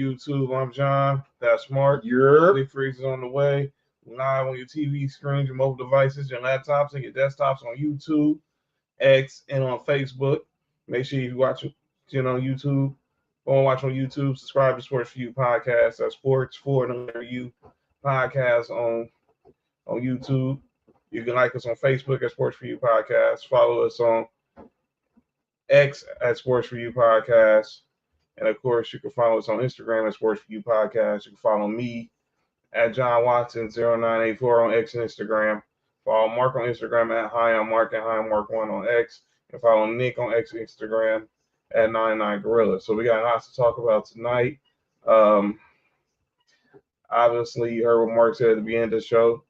YouTube. I'm John. That's Mark. Big Freeze is on the way. Live on your TV screens, your mobile devices, your laptops, and your desktops on YouTube, X, and on Facebook. Make sure you watch it on YouTube. Go and watch on YouTube. Subscribe to Sports4U podcast. That's Sports4U podcast on YouTube. You can like us on Facebook at Sports4U podcast. Follow us on X at Sports4U podcast. And of course, you can follow us on Instagram at Sports4U podcast. You can follow me at John Watson 0984 on X and Instagram. Follow Mark on Instagram at Hi I'm Mark and Hi I'm Mark1 on X. And follow Nick on X and Instagram at 99Gorilla. So we got lots to talk about tonight. Obviously, you heard what Mark said at the beginning of the show.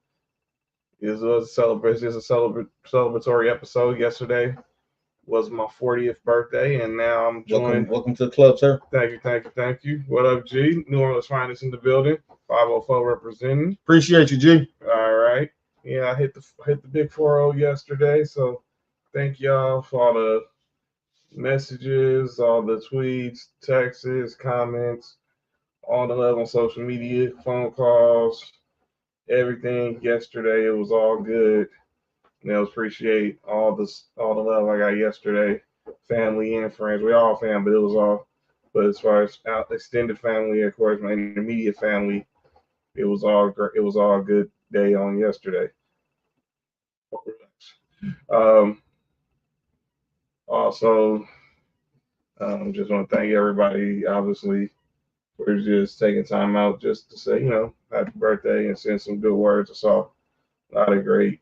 This was a celebratory episode. Yesterday was my 40th birthday, and now I'm joined. Welcome to the club, sir. Thank you. What up, G? New Orleans Finest in the building. 504 representing. Appreciate you, G. All right. Yeah, I hit the big 4-0 yesterday, so thank y'all for all the messages, all the tweets, texts, comments, all the love on social media, phone calls, everything yesterday. It was all good. And I appreciate all the love I got yesterday, family and friends. We all family, but as far as extended family, of course, my intermediate family, it was all great. It was all a good day on yesterday. Also, just want to thank everybody, obviously, for just taking time out just to say, happy birthday and send some good words. I saw a lot of great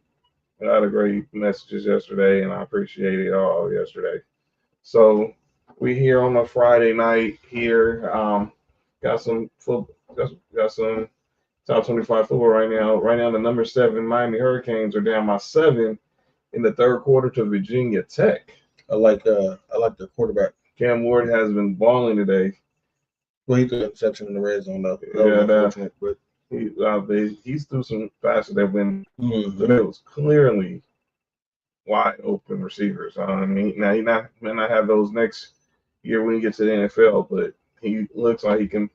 messages yesterday, and I appreciate it all yesterday. So we here on a Friday night here. Got some top 25 football right now. Right now, the number 7 Miami Hurricanes are down by 7 in the third quarter to Virginia Tech. I like their quarterback. Cam Ward has been balling today. Well, he threw an interception in the red zone though. But he's threw some passes that went. Mm-hmm. But it was clearly wide open receivers. I mean, now he may not have those next year when he gets to the NFL, but he looks like he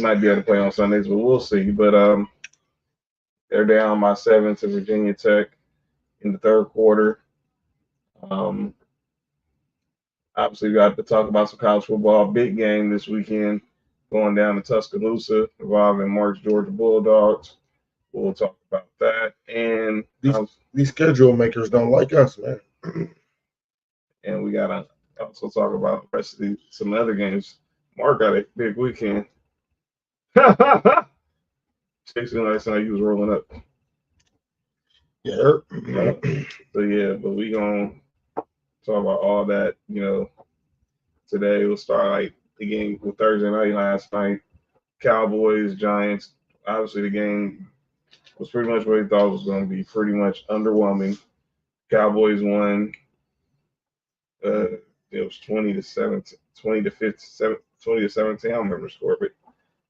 might be able to play on Sundays, but we'll see. But they're down by 7 to Virginia Tech in the third quarter. Obviously, we got to talk about some college football. Big game this weekend going down to Tuscaloosa involving Mark's Georgia Bulldogs. We'll talk about that. And these schedule makers don't like us, man. And we got to also talk about the rest of some other games. Mark got a big weekend. Jason last night he was rolling up. Yeah. But we gonna talk about all that. Today we'll start like the game with Thursday night last night. Cowboys, Giants. Obviously the game was pretty much what we thought it was going to be. Pretty much underwhelming. Cowboys won. It was 20-17. I don't remember the score,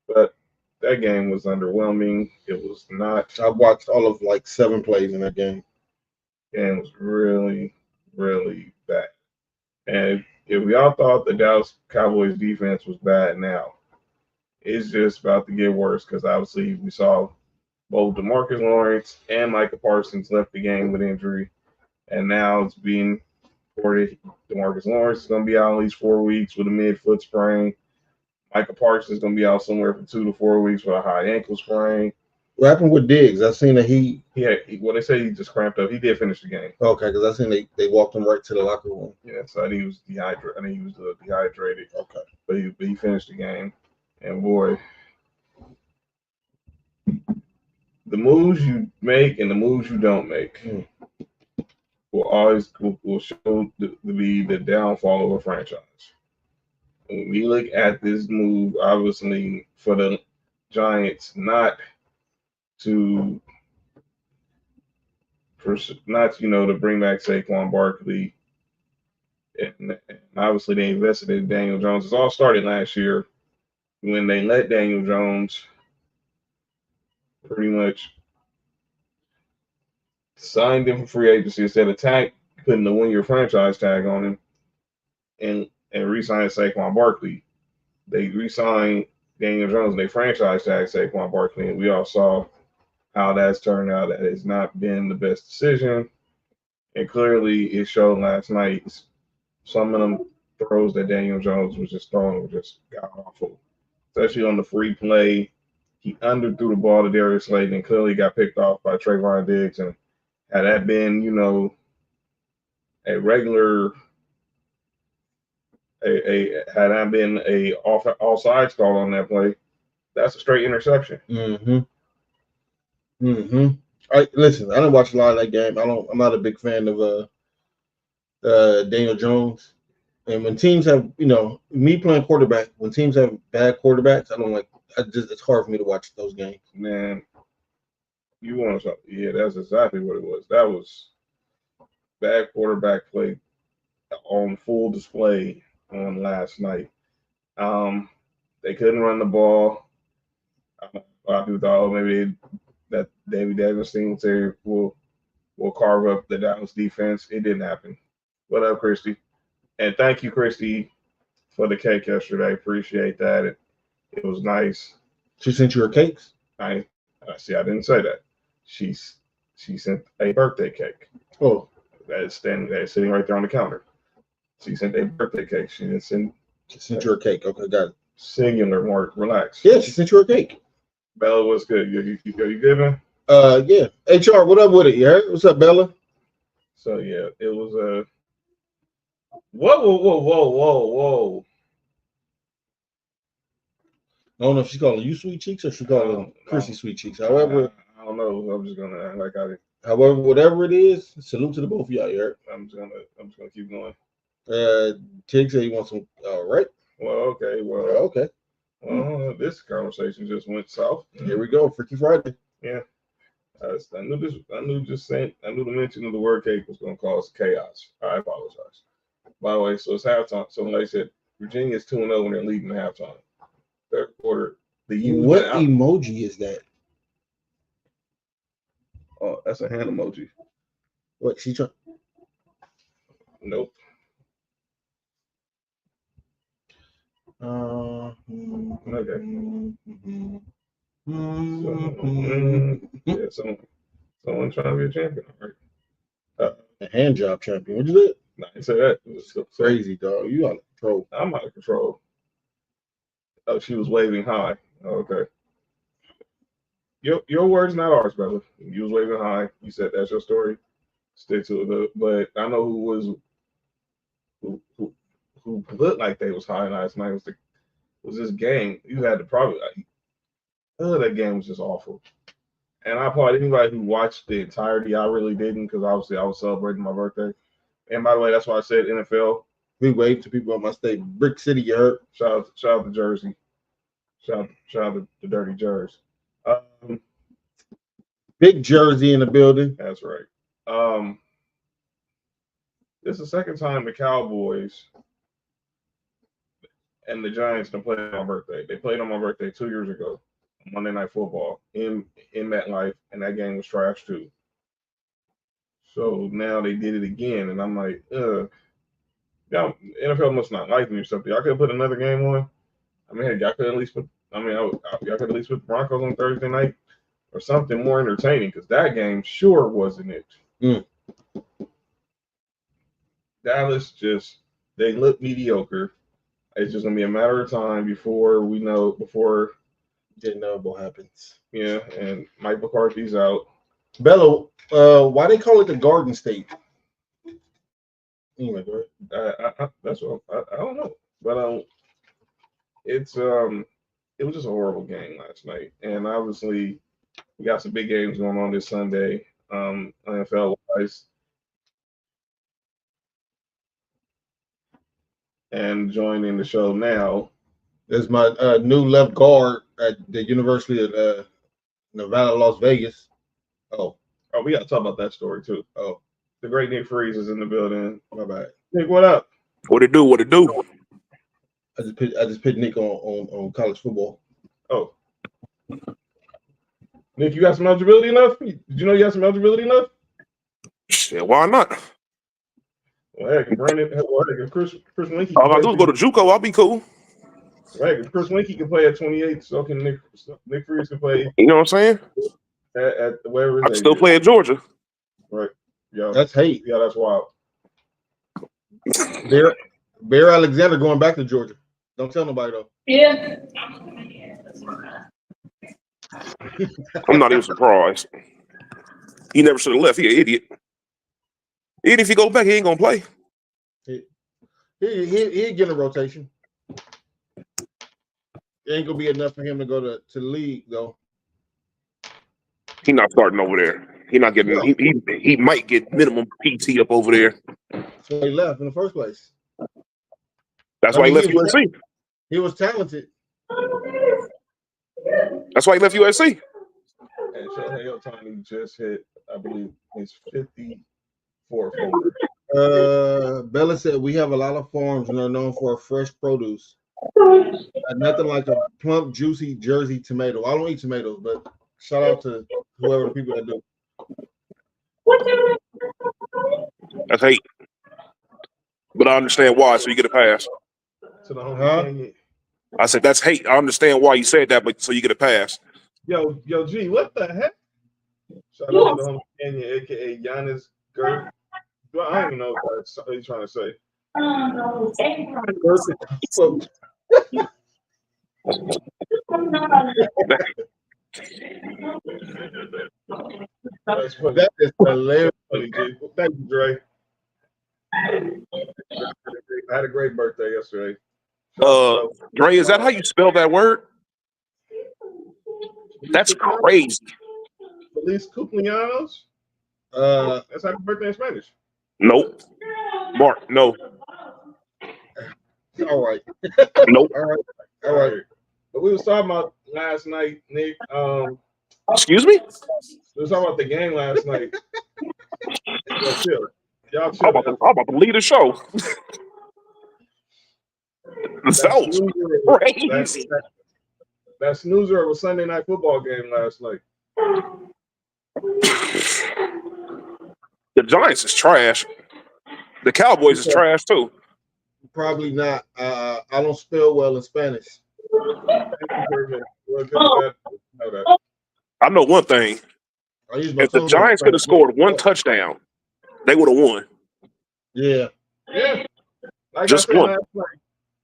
but that game was underwhelming. It was not. I watched all of 7 plays in that game. And it was really, really bad. And if we all thought the Dallas Cowboys defense was bad now, it's just about to get worse because obviously we saw both DeMarcus Lawrence and Micah Parsons left the game with injury. And now it's being reported DeMarcus Lawrence is going to be out at least 4 weeks with a mid-foot sprain. Micah Parsons is going to be out somewhere for 2 to 4 weeks with a high ankle sprain. What happened with Diggs? I seen that they say he just cramped up. He did finish the game. Okay, because I seen they walked him right to the locker room. Yeah, so I think he was dehydrated. Okay. But he finished the game. And boy, the moves you make and the moves you don't make will show to be the downfall of a franchise. When we look at this move, obviously for the Giants not to bring back Saquon Barkley, and obviously they invested in Daniel Jones. It all started last year when they let Daniel Jones pretty much signed him for free agency instead of putting the 1-year franchise tag on him and re-signed Saquon Barkley. They re-signed Daniel Jones, they franchise tag Saquon Barkley, and we all saw how that's turned out. That has not been the best decision. And clearly it showed last night. Some of them throws that Daniel Jones was just throwing were just god awful. Especially on the free play. He underthrew the ball to Darius Slayton and clearly got picked off by Trayvon Diggs. And had that been, a regular had that been a all sides call on that play, that's a straight interception. Listen, I didn't watch a lot of that game. I'm not a big fan of Daniel Jones. And when teams have, me playing quarterback, when teams have bad quarterbacks, I don't like. It's hard for me to watch those games. Man, you want something? Yeah, that's exactly what it was. That was bad quarterback play on full display on last night. They couldn't run the ball. A lot of people thought, maybe that David Singletary will carve up the Dallas defense. It didn't happen. What up, Christy? And thank you, Christy, for the cake yesterday. Appreciate that. It was nice. She sent you her cakes? I didn't say that. She sent a birthday cake. Oh. That's sitting right there on the counter. She sent a birthday cake. She didn't send. She sent you her cake. Okay, got it. Singular, Mark. Relax. Yeah, she sent you her cake. Bella, what's good? You good, man? Yeah. HR, what up with it? Yeah. What's up, Bella? So yeah, it was whoa. I don't know if she's calling you Sweet Cheeks or she's calling Chrissy Sweet Cheeks. However, I don't know. I'm just gonna act like I did. However, whatever it is, salute to the both of y'all, Eric. I'm just gonna keep going. Tig said you want some. All right. Well, okay. Well, this conversation just went south. Here we go. Freaky Friday. Yeah. I knew the mention of the word cake was going to cause chaos. I apologize. By the way, so it's halftime. So like I said, Virginia's 2-0 when they're leading the halftime. Third quarter. What emoji is that? Oh, that's a hand emoji. What, she trying? Nope. Okay. Yeah, someone trying to be a champion, right? A hand job champion. What'd you say? Nah, I said that. It was so crazy, dog. You out of control. I'm out of control. Oh, she was waving high. Okay. Your words, not ours, brother. You was waving high. You said that's your story. Stick to it. But I know who looked like they was high last night was this game. You had to probably that game was just awful. And I applaud anybody who watched the entirety. I really didn't because obviously I was celebrating my birthday. And by the way, that's why I said NFL. We wave to people on my state. Brick City, you heard? Shout out to Jersey. Shout out to the Dirty Jersey. Big Jersey in the building. That's right. This is the second time the Cowboys and the Giants don't play on my birthday. They played on my birthday 2 years ago, Monday Night Football in MetLife, and that game was trash too. So now they did it again, and I'm like, y'all, NFL must not like me or something. Y'all could put another game on. I mean, y'all could at least put. Y'all could at least put the Broncos on Thursday night or something more entertaining, because that game sure wasn't it. Dallas they look mediocre. It's just gonna be a matter of time before the inevitable happens. Yeah, and Mike McCarthy's out. Bello, why they call it the Garden State? Anyway, go ahead. That's what I don't know, but it was just a horrible game last night, and obviously we got some big games going on this Sunday, NFL wise. And joining the show now is my new left guard at the University of Nevada, Las Vegas. Oh, we got to talk about that story too. Oh, the great Nick Freeze is in the building. My bad. Nick, what up? What it do? I just picked Nick on college football. Oh, Nick, you got some eligibility enough? Did you know you got some eligibility enough? Yeah, why not? Well, heck, Brandon, Chris Linky. All I do is go to JUCO. I'll be cool. Right, Chris Winkie can play at 28, so can Nick Freeze can play You know what I'm saying? at wherever. I can still play at Georgia. Right. Yeah. That's hate. Yeah, that's wild. Bear Alexander going back to Georgia. Don't tell nobody though. Yeah. I'm not even surprised. He never should have left. He an idiot. Even if he go back, he ain't gonna play. He get a rotation. It ain't gonna be enough for him to go to the league though. He not starting over there. He not getting. No. He might get minimum PT up over there. So he left in the first place. That's why he left USC. He was talented. That's why he left USC. And Shohei Ohtani just hit, I believe, his 54th home run. Bella said we have a lot of farms and are known for fresh produce. Nothing like a plump, juicy Jersey tomato. I don't eat tomatoes, but shout out to whoever the people that do. That's hate. But I understand why, so you get a pass. To the home I said that's hate. I understand why you said that, but so you get a pass. Yo, G, what the heck? Shout out to the home Canyon, aka Giannis Gert. I don't even know what he's trying to say. That is hilarious. Thank you, Dre. I had a great birthday yesterday. Dre, is that how you spell that word? That's crazy. Feliz cumpleaños. That's happy birthday in Spanish. Nope. Mark, no. All right. Nope. All right. But we was talking about last night, Nick. Excuse me? We was talking about the game last night. Chill. Y'all chill. I'm about to lead the show. Crazy. That snoozer of a Sunday night football game last night. The Giants is trash. The Cowboys is trash too. Probably not. I don't spell well in Spanish. I know one thing. If the Giants could have scored one touchdown, they would have won. Yeah. Like just one.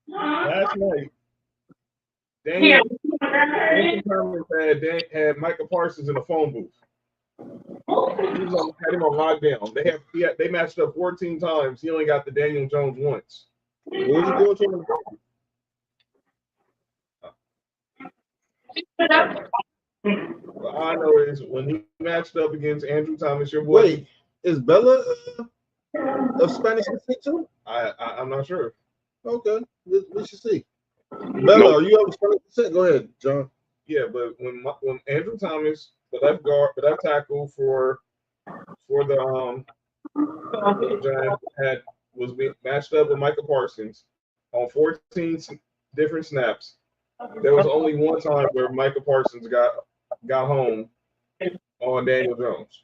Last night, Daniel had Micah Parsons in the phone booth. Had him on lockdown. They matched up 14 times. He only got the Daniel Jones once. What was you doing to him? What I know is when he matched up against Andrew Thomas, your boy. Wait, is Bella of Spanish descent too? I'm not sure. Okay, we should see. Bella, are you of Spanish descent? Go ahead, John. Yeah, but when Andrew Thomas, the left tackle for the Giants was being matched up with Micah Parsons on 14 different snaps. There was only one time where Micah Parsons got home on Daniel Jones.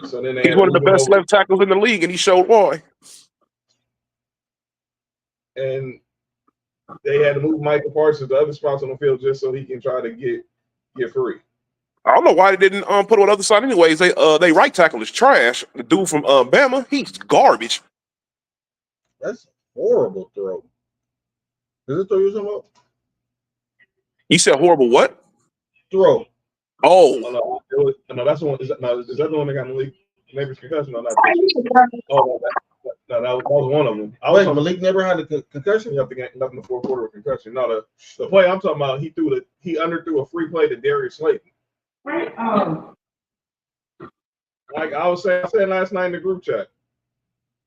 So then he's one of the best left tackles in the league, and he showed why. And they had to move Micah Parsons to other spots on the field just so he can try to get free. I don't know why they didn't put on the other side. Anyways, they right tackle is trash. The dude from Bama, he's garbage. That's horrible throw. Is it throw you talking about? You said horrible what? Throw. Oh. No, that's the one. Is that the one that got Malik Neighbors concussion or not? Oh, no, that was one of them. Wait, Malik never had a concussion? Nothing in the fourth quarter with concussion. No, the play I'm talking about, he underthrew a free play to Darius Slayton. Like I said last night in the group chat,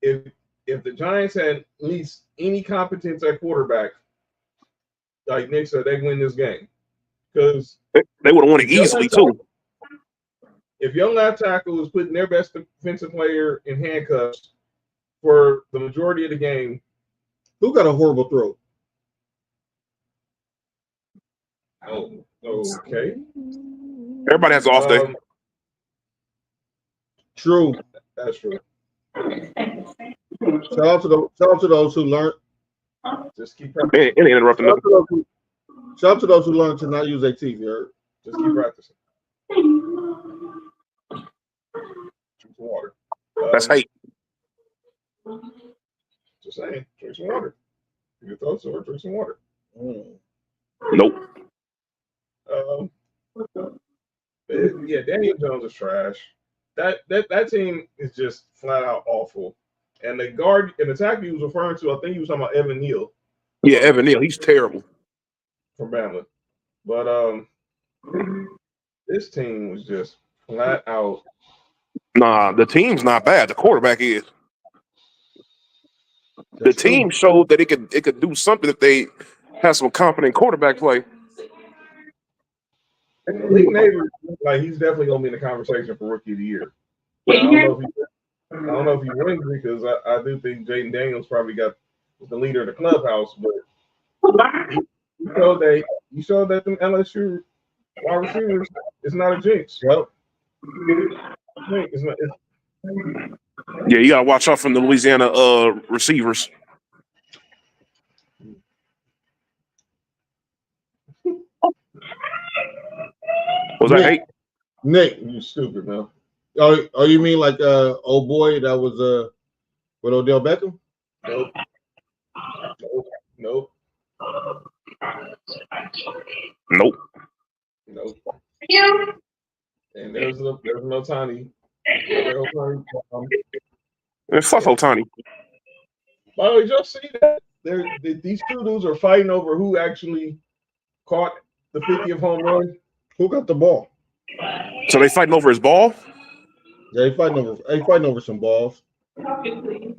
if the Giants had at least any competence at quarterback, like Nick said, they win this game. Because they would have won it easily too. If your left tackle is putting their best defensive player in handcuffs for the majority of the game, who got a horrible throw? Oh, okay. Everybody has an off day. True. That's true. Shout out to those who learned Just keep It practicing. ain't interrupting nothing. Shout out to those who learn to not use their teeth. You heard? Just keep practicing. Drink some water. That's hate. Just saying, drink some water. If your throat's sore, drink some water. Nope. Yeah, Daniel Jones is trash. That team is just flat out awful. And the guard and the tackle he was referring to, I think he was talking about Evan Neal. Yeah, Evan Neal, he's terrible. From Bama. But this team was just flat out. Nah, the team's not bad. The quarterback is. The team showed that it could do something if they have some confident quarterback play. Lee Neighbors, like he's definitely gonna be in the conversation for Rookie of the Year. I don't know if he wins because I do think Jaden Daniels probably got the leader of the clubhouse, but you showed that them LSU wide receivers is not a jinx. Yep. Yeah, you gotta watch out from the Louisiana receivers. Was that hate? Nick, You stupid, man. oh, you mean like old boy that was with Odell Beckham? Nope. And there's no Tiny. And fuck Otani. By the way, did y'all see that? These two dudes are fighting over who actually caught the 50th home run. Who got the ball? So they fighting over his ball? Yeah, they fighting over some balls. Fighting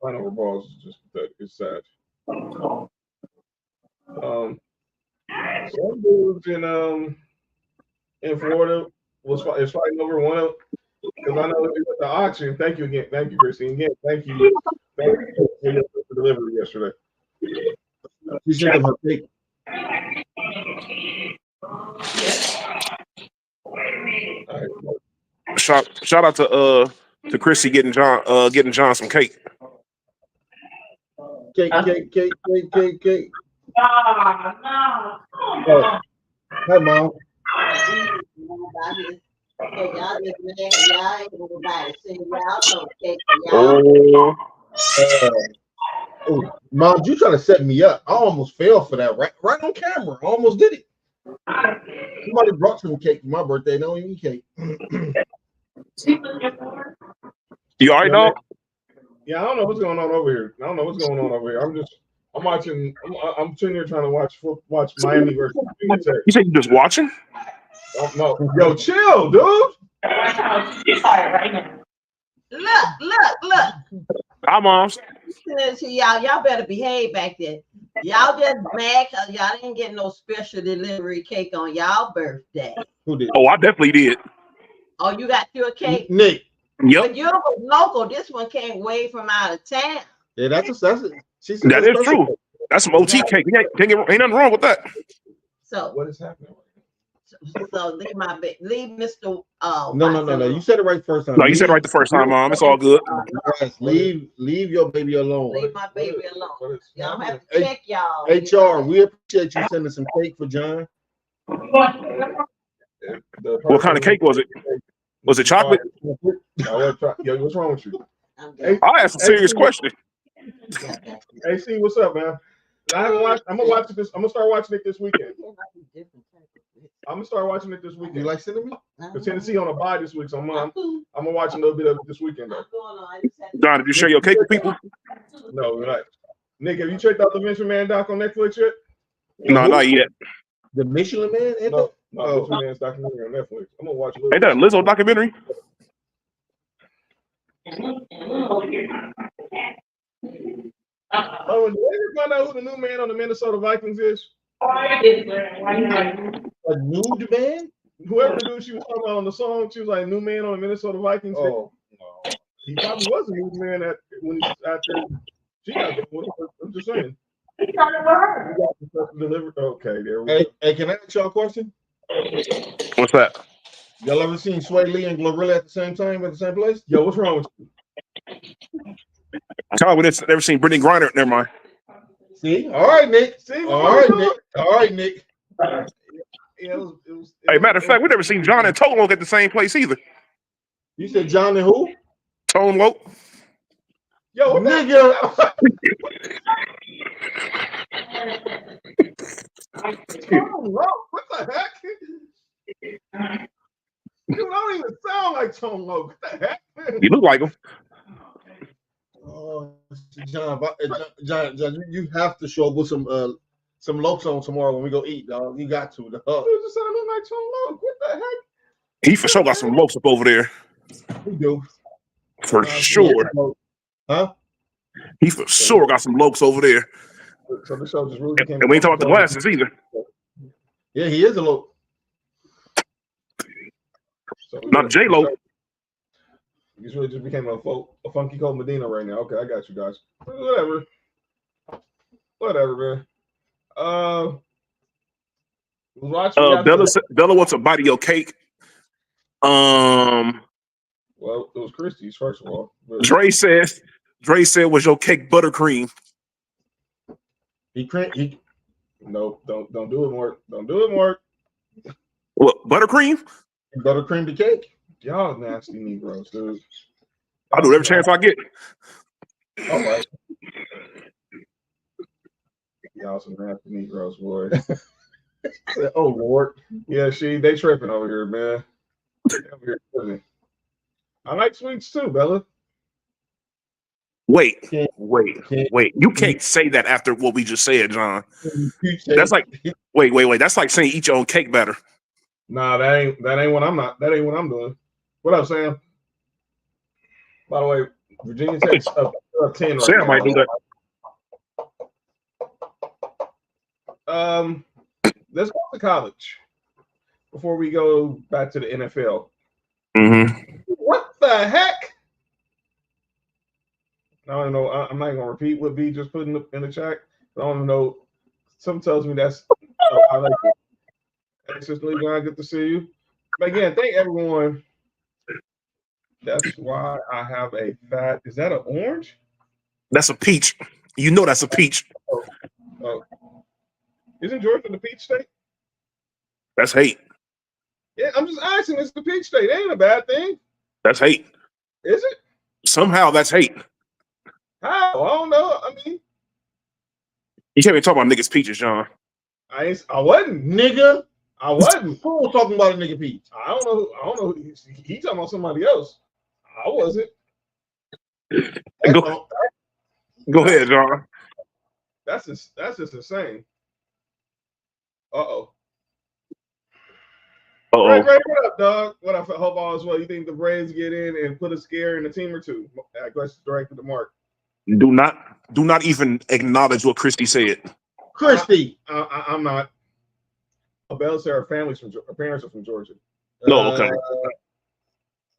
over balls is just pathetic. It's sad. Some dudes in Florida is fighting over one of, because I know it was the auction. Thank you again. Thank you, Christine. Again, thank you for your delivery yesterday. You sent them her cake. Shout out to Chrissy getting John some cake. Cake. Oh. Hi, Mom. Mom, you trying to set me up? I almost fell for that right on camera. I almost did it. Somebody brought some cake for my birthday. Don't even eat cake. You all right, dog? Yeah, I don't know what's going on over here. I'm sitting here trying to watch Miami versus Virginia Tech. You said you just watching? Oh, no. Yo, chill, dude. You're tired right now. Look. Hi, moms. Y'all better behave back there. Y'all just mad because y'all didn't get no special delivery cake on y'all birthday. Who did? Oh, I definitely did. Oh, you got your cake? Nick. Yep. But yours was local. This one came way from out of town. Yeah, that's it. That is true. That's some OT cake. Ain't nothing wrong with that. So what is happening? So leave Mr. No. You said it right first time. No, you said it right the first time, Mom. It's all good. Yes, leave your baby alone. Leave my baby alone. Y'all have to check y'all. HR, we appreciate you sending some cake for John. What kind of cake was it? Was it chocolate? Yo, what's wrong with you? I asked a serious question. Hey, C, what's up, man? I'm gonna watch it. I'm gonna start watching it this weekend. I'm gonna start watching it this weekend. You like cinnamon? Because Tennessee on a bye this week, so I'm gonna watch a little bit of it this weekend, though. John, did you share your cake with people? No, right. Nick, have you checked out the Michelin Man doc on Netflix yet? No, not yet. The Michelin Man? No, Michelin Man's documentary on Netflix. I'm gonna watch a little. Ain't that a Lizzo documentary? Oh, did you ever find out who the new man on the Minnesota Vikings is? A nude man? Whoever the dude she was talking about on the song, she was like, new man on the Minnesota Vikings. Oh, no. He probably was a new man when he's out there. She got the I'm just saying. He got the stuff delivered. Okay, there we go. Hey, can I ask y'all a question? What's that? Y'all ever seen Sway Lee and Glorilla at the same time at the same place? Yo, what's wrong with you? Kyle, we never seen Brittany Griner. Never mind. See, all right, Nick. See, All right, Nick. All right, Nick. Yeah, it was. Hey, matter of fact, we never seen John and Tone Loc at the same place either. You said John and who? Tone Loc. Yo, what Nigga. What the heck? Dude, I don't even sound like Tone Loc. What the heck? You look like him. Oh, John, you have to show up with some lokes on tomorrow when we go eat, dog. You got to, dog. You just said I look like Tone Loc. What the heck? He for sure got some lokes up over there. We do. For sure. Huh? He for sure got some lokes over there. So the show just really became. And we ain't talking about the glasses either. Yeah, he is a loke. So Not J-Lo. He's really just became a funky cold Medina right now. Okay, I got you guys. Whatever, man. Bella wants a bite of your cake. Well, it was Christie's first of all. But Dre said, was your cake buttercream? no, don't do it, Mark. Don't do it, Mark. What, buttercream? Buttercream the cake. Y'all nasty Negroes, dude. I'll do it every chance I get. All right. Y'all some nasty Negroes, boy. Oh Lord. Yeah, they tripping over here, man. Over here tripping. I like sweets too, Bella. Wait. You can't say that after what we just said, John. That's like wait. That's like saying eat your own cake batter. Nah, that ain't what I'm doing. What up, Sam? By the way, Virginia Tech's up 10 right Sam now. might do that. Let's go to college before we go back to the NFL. Mm-hmm. What the heck? I don't know. I'm not gonna repeat what B just put in the chat. I don't know. Something tells me that's. I like it. It's just really good to see you. But again, thank everyone. That's why I have a fat. Is that an orange? That's a peach. You know that's a peach. Oh. Isn't Georgia the peach state? That's hate. Yeah, I'm just asking. It's the peach state. It ain't a bad thing. That's hate. Is it? Somehow that's hate. How? I don't know. I mean, You can't even talk about niggas peaches, John. I wasn't. Nigga. I wasn't. Who was talking about a nigga peach? I don't know. He talking about somebody else. I wasn't. Go ahead, John. That's just insane. Uh-oh. Ray, what up, dog? What up? I hope all is well. You think the Braves get in and put a scare in the team or two? That question directed to Mark. Do not even acknowledge what Christy said. Christy. I'm not. Bella said her parents are from Georgia. No, okay.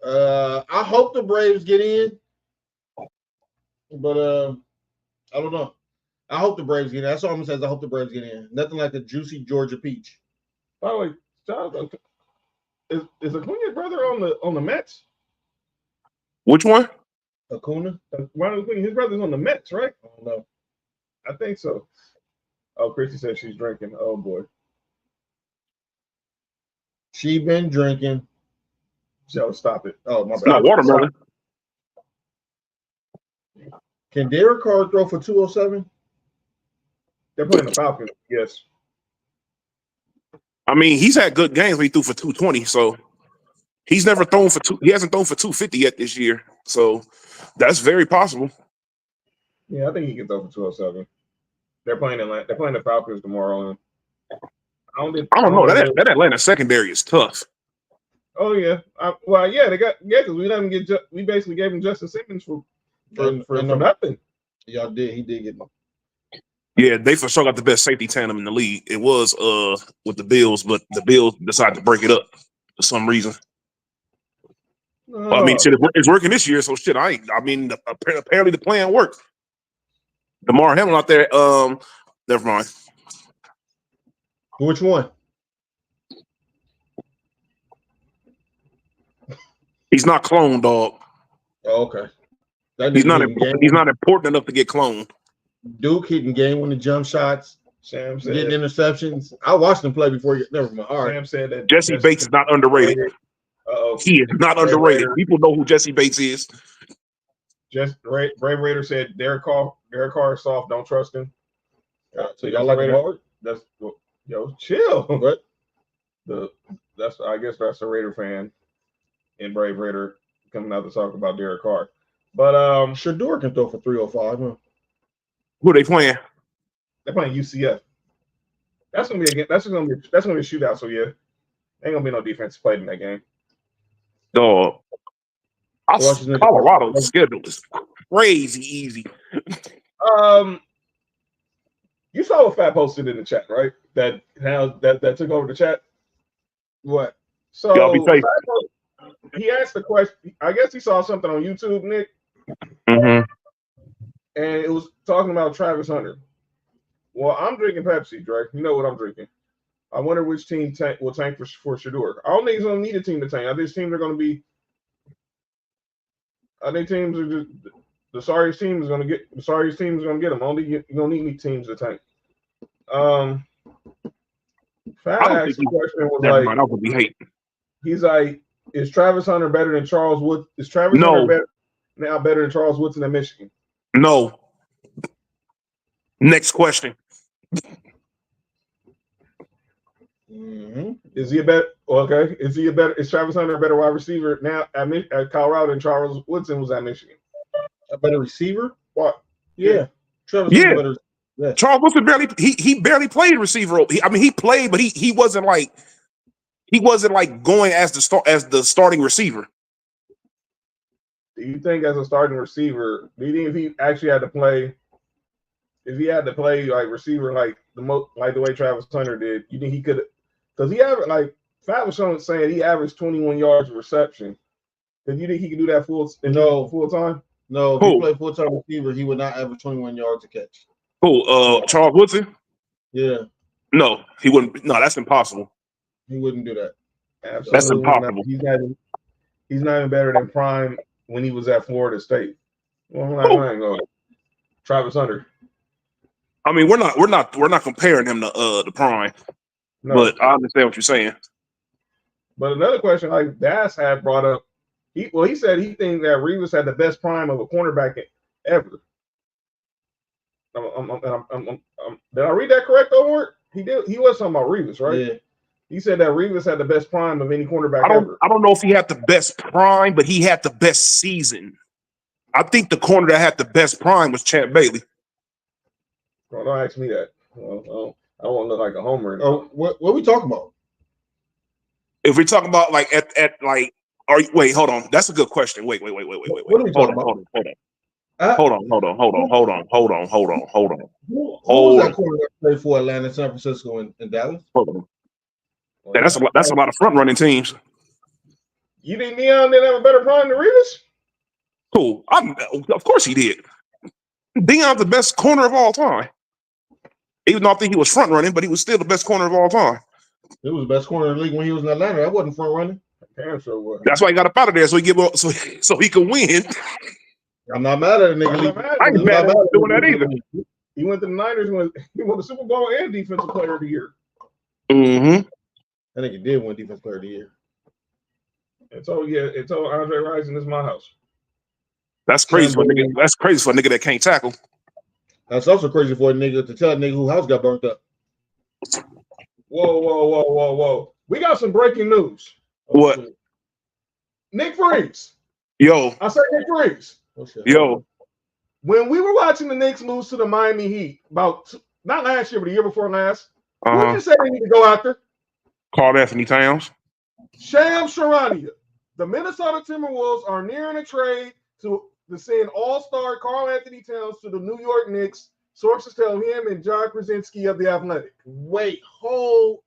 I hope the Braves get in, but I don't know. I hope the Braves get in. That's all I'm saying. I hope the Braves get in. Nothing like a juicy Georgia peach. By the way, John, is Acuna's brother on the Mets? Which one? Acuna? Ronald Acuna, his brother's on the Mets, right? I don't know. I think so. Oh, Christy said she's drinking. Oh boy. She been drinking. So stop it. Oh, my It's bad. not watermelon. Can Derek Carr throw for 207? They're playing the Falcons. Yes. I mean, he's had good games when he threw for 220, so he's never thrown for he hasn't thrown for 250 yet this year. So that's very possible. Yeah, I think he can throw for 207. They're playing the Falcons tomorrow. And I don't know. That Atlanta secondary is tough. Oh yeah. Because we basically gave him Justin Simmons for nothing. Y'all did. He did get. Yeah, they for sure got the best safety tandem in the league. It was with the Bills, but the Bills decided to break it up for some reason. I mean, shit, it's working this year, so shit. Apparently the plan worked. DeMar Hamlin out there. Never mind. Which one? He's not cloned, dog. Oh, okay. He's not important enough to get cloned. Duke hitting game-winning jump shots, Sam said, getting interceptions. I watched him play before. Never mind. All right. Sam said that Jesse Bates is not underrated. He is not underrated. People know who Jesse Bates is. Brave Raider said Derek Carr is soft. Don't trust him. So y'all like him? That's chill. What? I guess that's a Raider fan in Brave Raider coming out to talk about Derek Carr. But Shador can throw for 305. Huh? Who are they playing? They're playing UCF. That's gonna be a shootout. So yeah, ain't gonna be no defense played in that game. Dog. Colorado's schedule is crazy easy. You saw what Fat posted in the chat, right? That took over the chat. What? So y'all be safe. He asked the question. I guess he saw something on YouTube, Nick, and it was talking about Travis Hunter. Well, I'm drinking Pepsi, Drake. You know what I'm drinking. I wonder which team will tank for Shador. I don't think he's going to need a team to tank. I think teams are going to be. I think teams are just the sorriest team is going to get him. Only you don't need any teams to tank. Fat asked the question was like, I would be hating. He's like, is Travis Hunter better than Charles Wood? Is Travis Hunter better than Charles Woodson at Michigan? No. Next question. Mm-hmm. Is he a better? Okay. Is Travis Hunter a better wide receiver now at Colorado than Charles Woodson was at Michigan? A better receiver? What? Yeah. Travis Hunter better. Yeah. Charles Woodson barely played receiver. He played, but he wasn't like going as the starting receiver. Do you think as a starting receiver, do you think if he actually had to play? If he had to play like receiver like the way Travis Hunter did, you think he could? Because he averaged Fat was saying he averaged 21 yards of reception. Do you think he could do that full time? No, if he played full-time receiver, he would not average 21 yards a catch. Who? Charles Woodson? Yeah. No, he wouldn't. No, that's impossible. He wouldn't do that. Absolutely that's impossible. He's not even better than Prime when he was at Florida State. Well, I ain't going. Travis Hunter. I mean, we're not comparing him to the Prime, but I understand what you're saying. But another question, like Das had brought up, he said he thinks that Revis had the best prime of a cornerback ever. Did I read that correct, Overwork? He did. He was talking about Revis, right? Yeah. He said that Revis had the best prime of any cornerback ever. I don't know if he had the best prime, but he had the best season. I think the corner that had the best prime was Champ Bailey. Well, don't ask me that. Well, I don't want to look like a homer. Oh, what are we talking about? If we're talking about like wait, hold on. That's a good question. Wait. What are we talking about? Hold on. Who was that corner that played for Atlanta, San Francisco, and Dallas? Hold on. Yeah, that's a lot of front running teams. You think Neon didn't have a better prime than Revis? Cool. Of course he did. Deion's the best corner of all time. Even though I think he was front running, but he was still the best corner of all time. He was the best corner in the league when he was in Atlanta. That wasn't front running. Damn sure was. That's why he got up out of there so he could win. I'm not mad at a nigga. I ain't mad at him doing that either. He went to the Niners when he won the Super Bowl and Defensive Player of the Year. Mm-hmm. I think he did win Defensive Player of the Year. It told Andre Rison, this is my house. That's crazy for a nigga. That's crazy for a nigga that can't tackle. That's also crazy for a nigga to tell a nigga whose house got burnt up. Whoa. We got some breaking news. What? Nick Freeze. Yo. I said Nick Freeze. Yo. When we were watching the Knicks lose to the Miami Heat, not last year, but the year before last, who did you say they need to go after? Karl Anthony Towns. Shams Charania. The Minnesota Timberwolves are nearing a trade to send all-star Karl Anthony Towns to the New York Knicks. Sources tell him and John Krasinski of The Athletic. Wait, hold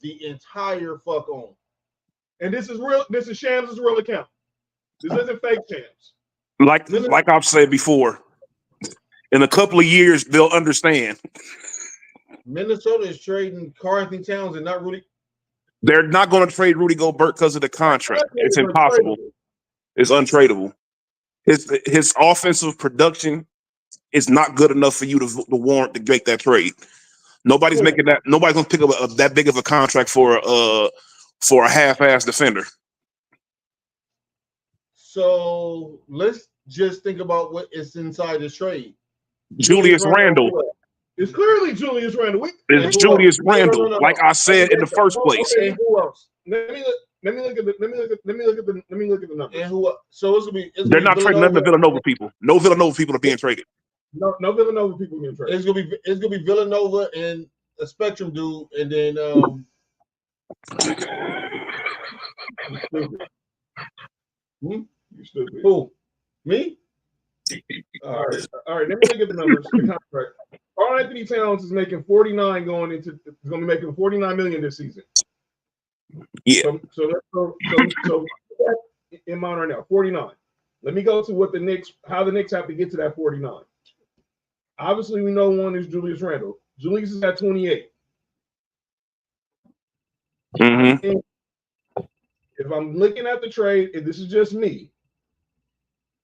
the entire fuck on. And this is real. This is Shams' real account. This isn't fake Shams. Like I've said before, in a couple of years, they'll understand. Minnesota is trading Karl Anthony Towns and not Rudy. They're not going to trade Rudy Gobert because of the contract. It's impossible. It's untradeable. His offensive production is not good enough for you to warrant to make that trade. Nobody's making that. Nobody's gonna pick up that big of a contract for a half-ass defender. So let's just think about what is inside this trade. Julius Randle. It's clearly Julius Randle. It's Julius Randle, like I said in the first place. Okay, who else? Let me look at the numbers. And who? So it's gonna be. They're not trading none of the Villanova people. No Villanova people are being traded. No Villanova people being traded. It's gonna be Villanova and a Spectrum dude, and then You stupid. who? Me? All right. Let me look at the numbers. The contract. Karl Anthony Towns is making 49 going into. Is going to be making 49 million this season. Yeah. So let's go. So in mind right now, 49. Let me go to what the Knicks. How the Knicks have to get to that 49. Obviously, we know one is Julius Randle. Julius is at 28. Mm-hmm. If I'm looking at the trade, if this is just me,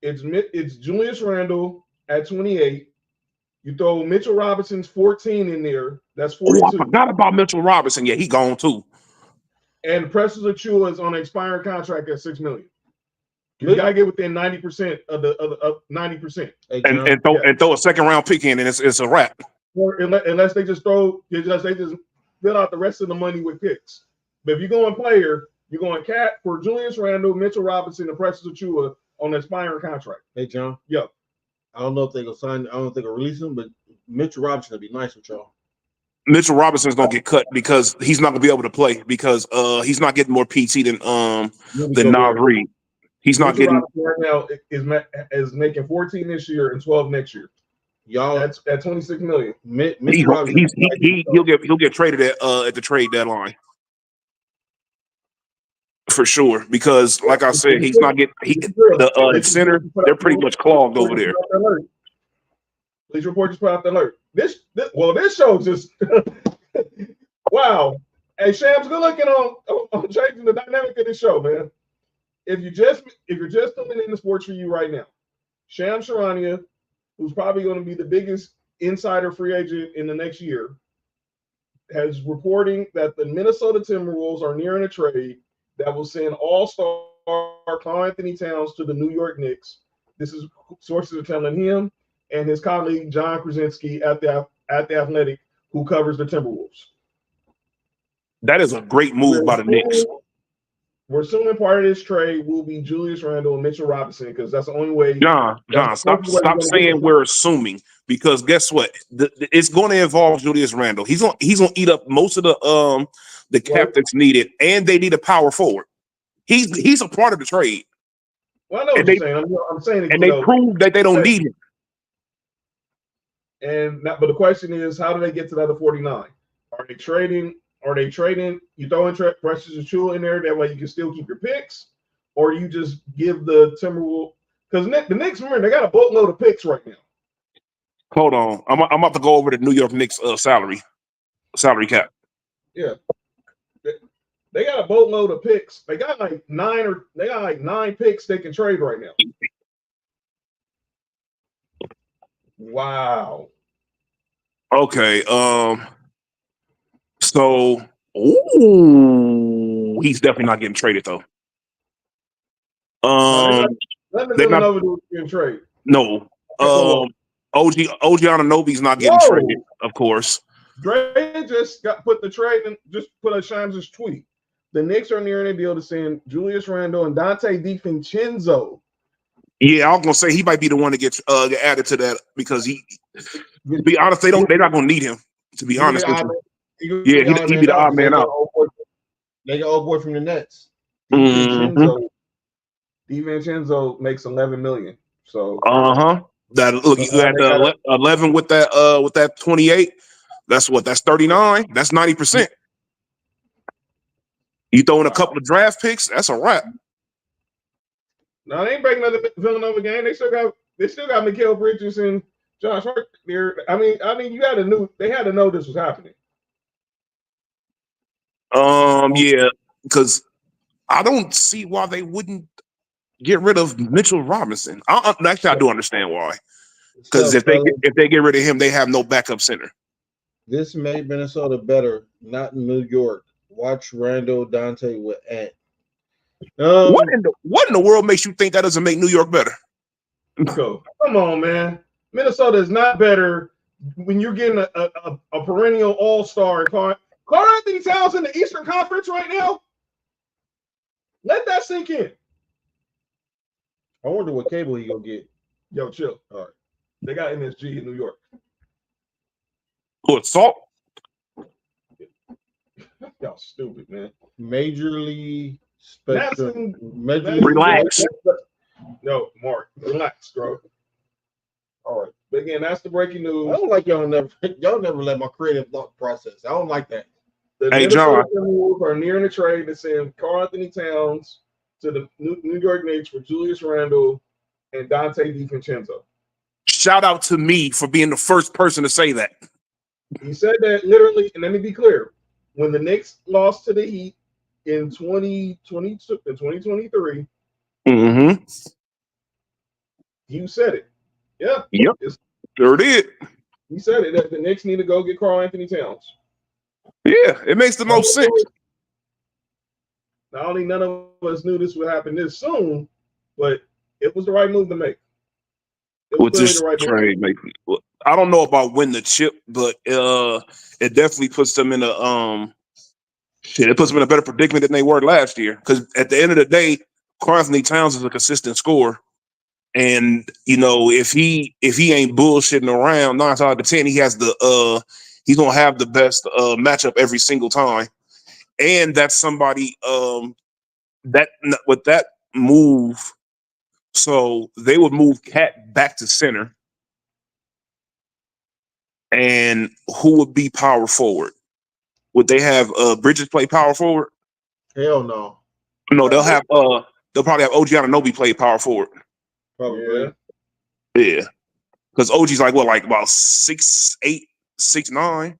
it's Julius Randle at 28. You throw Mitchell Robinson's 14 in there. That's 42. I forgot about Mitchell Robinson. Yeah, he gone too. And Precious Achiuwa is on an expiring contract at $6 million. You gotta get within 90% of 90%. And throw a second round pick in, and it's a wrap. Or unless they just fill out the rest of the money with picks. But if you're going player, you're going cat for Julius Randle, Mitchell Robinson, and Precious Achiuwa on an expiring contract. Hey John. Yep. I don't know if they're gonna sign. I don't know if they're gonna release him, but Mitchell Robinson would be nice with y'all. Mitchell Robinson's gonna get cut because he's not gonna be able to play because he's not getting more PT than Nas Reed. He's not Mitchell getting Robinson right now is making 14 this year and 12 next year. Y'all at 26 million. He'll get traded at the trade deadline for sure because, like I said, he's not getting the center. They're pretty much clogged over there. Please report just put out the alert. This show just wow. Hey Shams, good looking on changing the dynamic of this show, man. If you're just tuning in to Sports4U right now, Shams Charania, who's probably going to be the biggest insider free agent in the next year, has reporting that the Minnesota Timberwolves are nearing a trade that will send all-star Karl Anthony Towns to the New York Knicks. This is sources are telling him and his colleague John Krasinski at the Athletic, who covers the Timberwolves. That is a great move by the Knicks. We're assuming part of this trade will be Julius Randle and Mitchell Robinson because that's the only way. John, stop saying we're assuming because guess what? It's going to involve Julius Randle. He's gonna eat up most of the cap that's needed, and they need a power forward. He's a part of the trade. Well, I know what you're saying. I'm saying, and they proved that they don't need him. But the question is, how do they get to the other 49? Are they trading? You throw in Precious Achiuwa in there, that way you can still keep your picks, or you just give the Timberwolves because the Knicks, remember, they got a boatload of picks right now. Hold on, I'm about to go over the New York Knicks salary cap. Yeah, they got a boatload of picks. They got like nine picks they can trade right now. Wow. Okay. So, he's definitely not getting traded though. They're not getting traded. No. OG Anunoby's not getting traded, of course. Dre just put the trade and just put a Shams' tweet. The Knicks are nearing a deal to send Julius Randle and Dante DiVincenzo. Yeah, I was gonna say he might be the one to get added to that because to be honest, they're not gonna need him. To be honest with you. Yeah, he'd be the odd man out. They got old boy from the Nets. DiVincenzo makes $11 million. So that look, you had the 11 with that 28. That's what? That's 39. That's 90%. You throw in a couple of draft picks, that's a wrap. No, they ain't breaking another Villanova game. They still got Mikal Bridges and Josh Hart there. I mean, they had to know this was happening. Yeah, because I don't see why they wouldn't get rid of Mitchell Robinson. Actually, I do understand why. Because if they get rid of him, they have no backup center. This made Minnesota better, not in New York. Watch Randall Dante with Ant. What in the world makes you think that doesn't make New York better? Go. Come on, man. Minnesota is not better when you're getting a perennial all-star. Carl Anthony Towns in the Eastern Conference right now. Let that sink in. I wonder what cable he gonna get. Yo, chill. All right. They got MSG in New York. What, Salt? Y'all stupid, man. Major League Spectrum. Relax. No, Mark, relax, bro. All right. But again, that's the breaking news. I don't like y'all never let my creative thought process. I don't like that. The Hey, John. Timberwolves are nearing the trade that send Karl Anthony Towns to the New York Knicks for Julius Randle and Dante DiVincenzo. Shout out to me for being the first person to say that. He said that literally, and let me be clear, when the Knicks lost to the Heat in 2023, you said it. Yeah. Yep. Sure did. He said it that the Knicks need to go get Karl Anthony Towns. Yeah, it makes the most sense. Not only none of us knew this would happen this soon, but it was the right move to make. With this trade, I don't know about win the chip, but it definitely puts them in it puts them in a better predicament than they were last year. Because at the end of the day, Karl Anthony Towns is a consistent scorer, and if he ain't bullshitting around 9 out of 10, he has he's gonna have the best matchup every single time, and that's somebody that with that move. So they would move Cat back to center. And who would be power forward? Would they have Bridges play power forward? Hell no. No, they'll probably have OG Anunoby play power forward. Probably. Yeah. Because OG's like about 6'8", 6'9",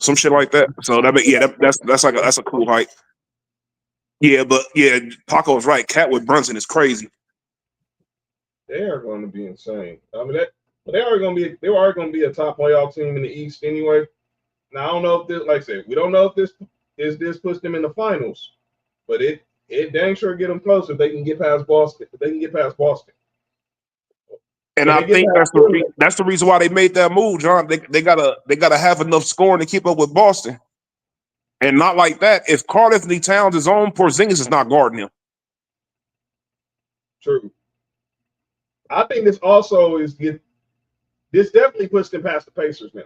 some shit like that. So that's a cool height. Yeah, but yeah, Paco's right. Cat with Brunson is crazy. They are going to be insane. I mean, they are going to be a top playoff team in the East anyway. Now I don't know if this, like I said, we don't know if this puts them in the finals, but it dang sure get them close if they can get past Boston. If they can get past Boston. And I think that's the reason why they made that move, John. They gotta have enough scoring to keep up with Boston, and not like that. If Karl Anthony Towns is on, Porzingis is not guarding him. True. I think this also this definitely puts them past the Pacers now.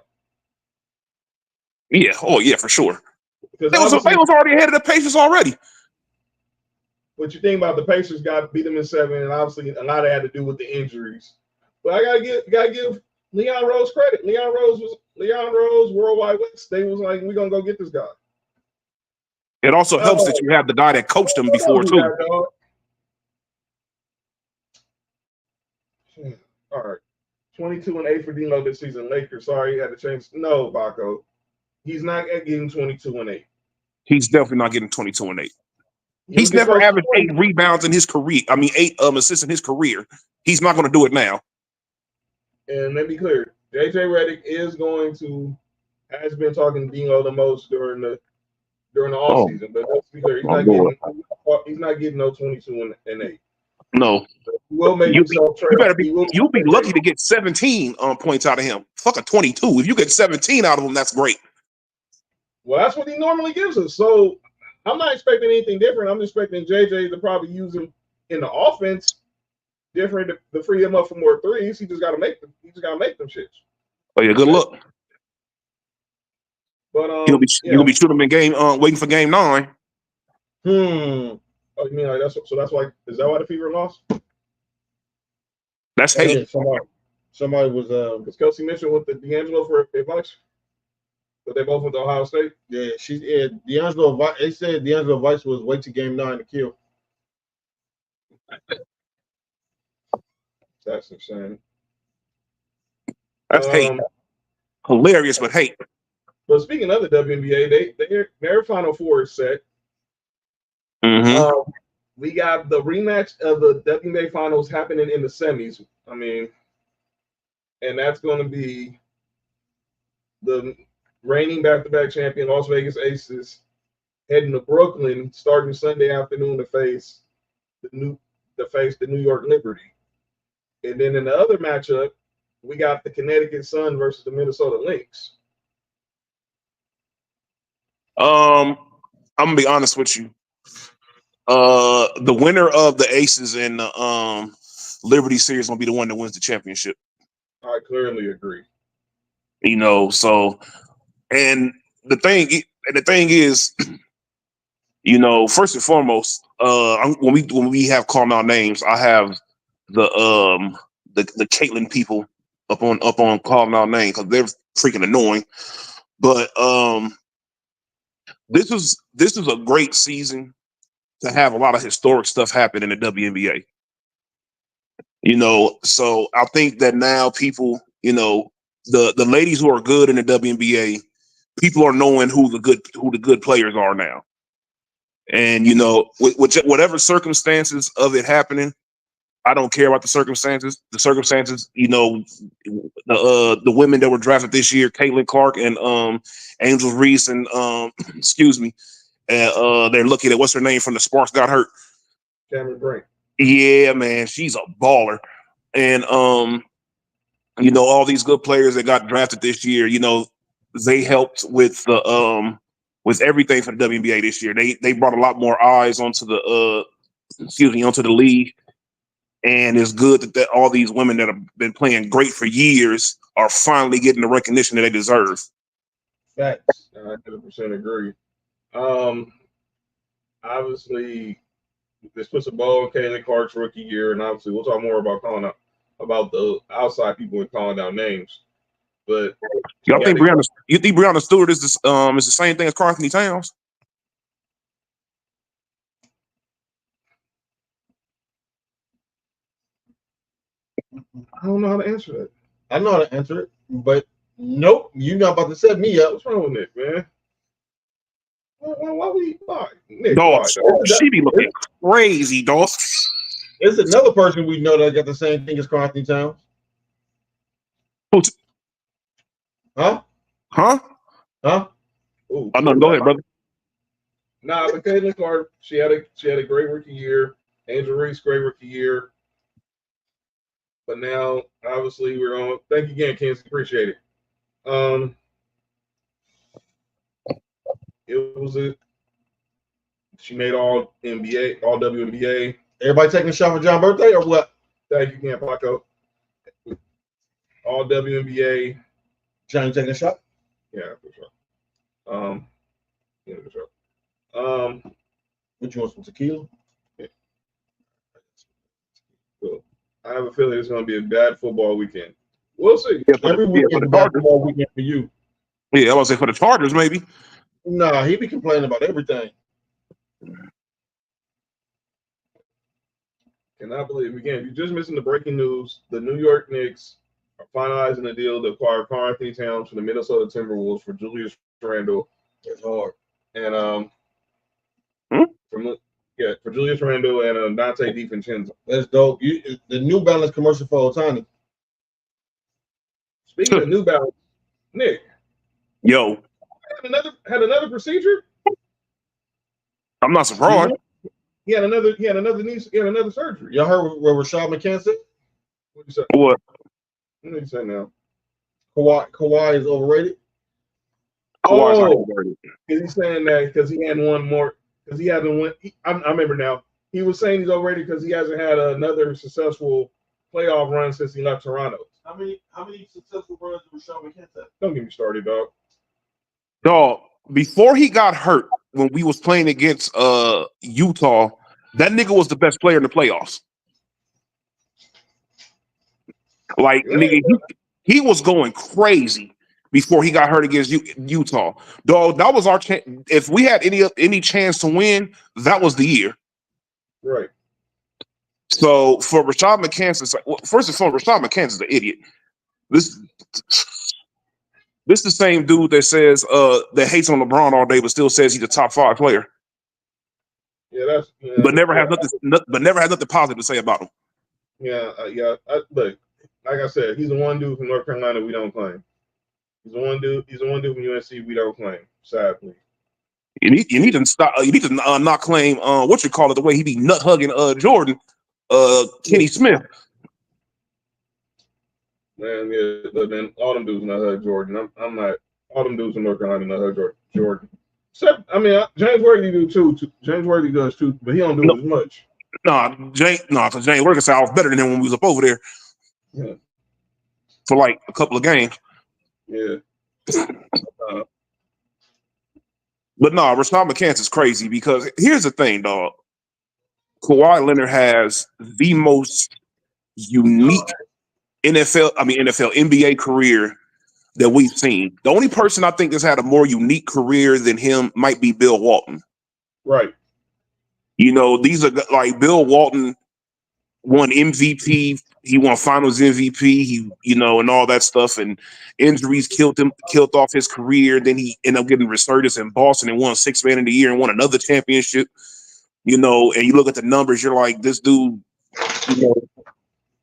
Yeah. Oh yeah, for sure. Because they was already ahead of the Pacers already. What you think about the Pacers got to beat them in 7, and obviously a lot of it had to do with the injuries. But I gotta give Leon Rose credit. Leon Rose, Worldwide West. They was like, we're gonna go get this guy. It also helps that you have the guy that coached him before too. All right. 22-8 for D'Lo this season. Lakers. Sorry, he had to change. No, Baco. He's not getting 22-8. He's definitely not getting 22-8. He's never averaged 8 rebounds in his career. I mean, 8 assists in his career. He's not going to do it now. And let me be clear, JJ Redick has been talking to D'Lo the most during the offseason. But let's be clear, he's not getting no 22-8. No. You'll be lucky to get 17 points out of him. Fuck a 22. If you get 17 out of him, that's great. Well, that's what he normally gives us. So I'm not expecting anything different. I'm expecting JJ to probably use him in the offense different to free him up for more threes. He just got to make them. He just got to make them shits. Oh yeah, good luck. But you'll be shooting him in game, waiting for game 9. Oh, you mean like that's why? Is that why the Fever lost? That's hate. Somebody was because Kelsey Mitchell with the D'Angelo for advice. But they both went to Ohio State. Yeah, D'Angelo. They said D'Angelo Vice was wait to game 9 to kill. That's insane. That's hate. Hilarious, but hate. But speaking of the WNBA, their Final Four is set. Mm-hmm. We got the rematch of the WNBA Finals happening in the semis. I mean, and that's going to be the reigning back-to-back champion Las Vegas Aces heading to Brooklyn starting Sunday afternoon to face the New York Liberty. And then in the other matchup, we got the Connecticut Sun versus the Minnesota Lynx. I'm gonna be honest with you. The winner of the Aces and the Liberty series gonna be the one that wins the championship. I clearly agree. You know, so and the thing is, you know, first and foremost, when we have called out names, I have the Caitlin people up on calling out names because they're freaking annoying. But this is a great season to have a lot of historic stuff happen in the WNBA. You know, so I think that now people, you know, the ladies who are good in the WNBA, people are knowing who the good players are now. And you know, with whatever circumstances of it happening, I don't care about the circumstances. The circumstances, you know, the women that were drafted this year, Caitlin Clark and Angel Reese and excuse me, and they're looking at what's her name from the Sparks got hurt. Cameron Brink. Yeah, man, she's a baller. And you know, all these good players that got drafted this year, you know, they helped with the with everything for the WNBA this year. They brought a lot more eyes onto the onto the league. And it's good that all these women that have been playing great for years are finally getting the recognition that they deserve. Facts. I 100% agree. Obviously, this puts a bow on Caitlin Clark's rookie year, and obviously we'll talk more about about the outside people and calling down names. But you think Breonna Stewart is the same thing as Karl Anthony Towns? I don't know how to answer that. I know how to answer it, but nope, you're not about to set me up. What's wrong with Nick, man? Why? Nick, dog, why? she be looking crazy, dog. There's another person we know that got the same thing as Karl Anthony Towns. Huh? Ooh, no, go ahead, brother. Nah, but Caitlin Clark, she had a great rookie year. Angel Reese, great rookie year. But now, obviously, we're on. Thank you again, Kansas. Appreciate it. It was she made all NBA, all WNBA. Everybody taking a shot for John's birthday or what? Thank you again, Paco. All WNBA. Johnny taking a shot? Yeah, for sure. Yeah, for sure. What you want, some tequila? Yeah. Cool. I have a feeling it's going to be a bad football weekend. We'll see. Yeah, every weekend is a bad football weekend for you. Yeah, I was say for the Chargers, maybe. Nah, he be complaining about everything. Cannot believe again. You're just missing the breaking news. The New York Knicks are finalizing a deal to acquire Karl Anthony Towns from the Minnesota Timberwolves for Julius Randle. It's hard. And for Julius Randle and Dante DiVincenzo. That's dope. The New Balance commercial for Otani. Speaking of New Balance, Nick. Yo. Had another procedure. I'm not surprised. He had another surgery. Y'all heard what Rashad McCann said? What you say? What? What do you say now? Kawhi is overrated. Is he saying that because he hadn't won more? Because he hasn't won. I remember now. He was saying he's overrated because he hasn't had another successful playoff run since he left Toronto. How many successful runs did Rashad McCann have? Don't get me started, dog. Dog, before he got hurt, when we was playing against Utah, that nigga was the best player in the playoffs. Like, nigga, he was going crazy before he got hurt against Utah. Dog, that was our chance. If we had any chance to win, that was the year. Right. So for Rashad McCann, first and foremost, Rashad McCann is an idiot. This the same dude that says that hates on LeBron all day, but still says he's a top 5 player. Yeah, but never has nothing positive to say about him. Yeah, look, like I said, he's the one dude from North Carolina we don't claim. He's the one dude from UNC we don't claim. Sadly. You need to stop. You need to not claim what you call it, the way he be nut hugging Jordan, Kenny Smith. Man, yeah, but then all them dudes not hug Jordan. I'm not. All them dudes from North Carolina not hug Jordan. Except, I mean, James Worthy do too. James Worthy does too, but he don't do it as much. Because James Worthy said I was better than him when we was up over there. Yeah. For like a couple of games. Yeah. But no, Rashad McCants is crazy because here's the thing, dog. Kawhi Leonard has the most unique NBA career that we've seen. The only person I think that's had a more unique career than him might be Bill Walton. Right. You know, these are like Bill Walton won MVP. He won Finals MVP. He, and all that stuff. And injuries killed off his career. Then he ended up getting resurgence in Boston and won Sixth Man of the Year and won another championship. And you look at the numbers, you're like, this dude,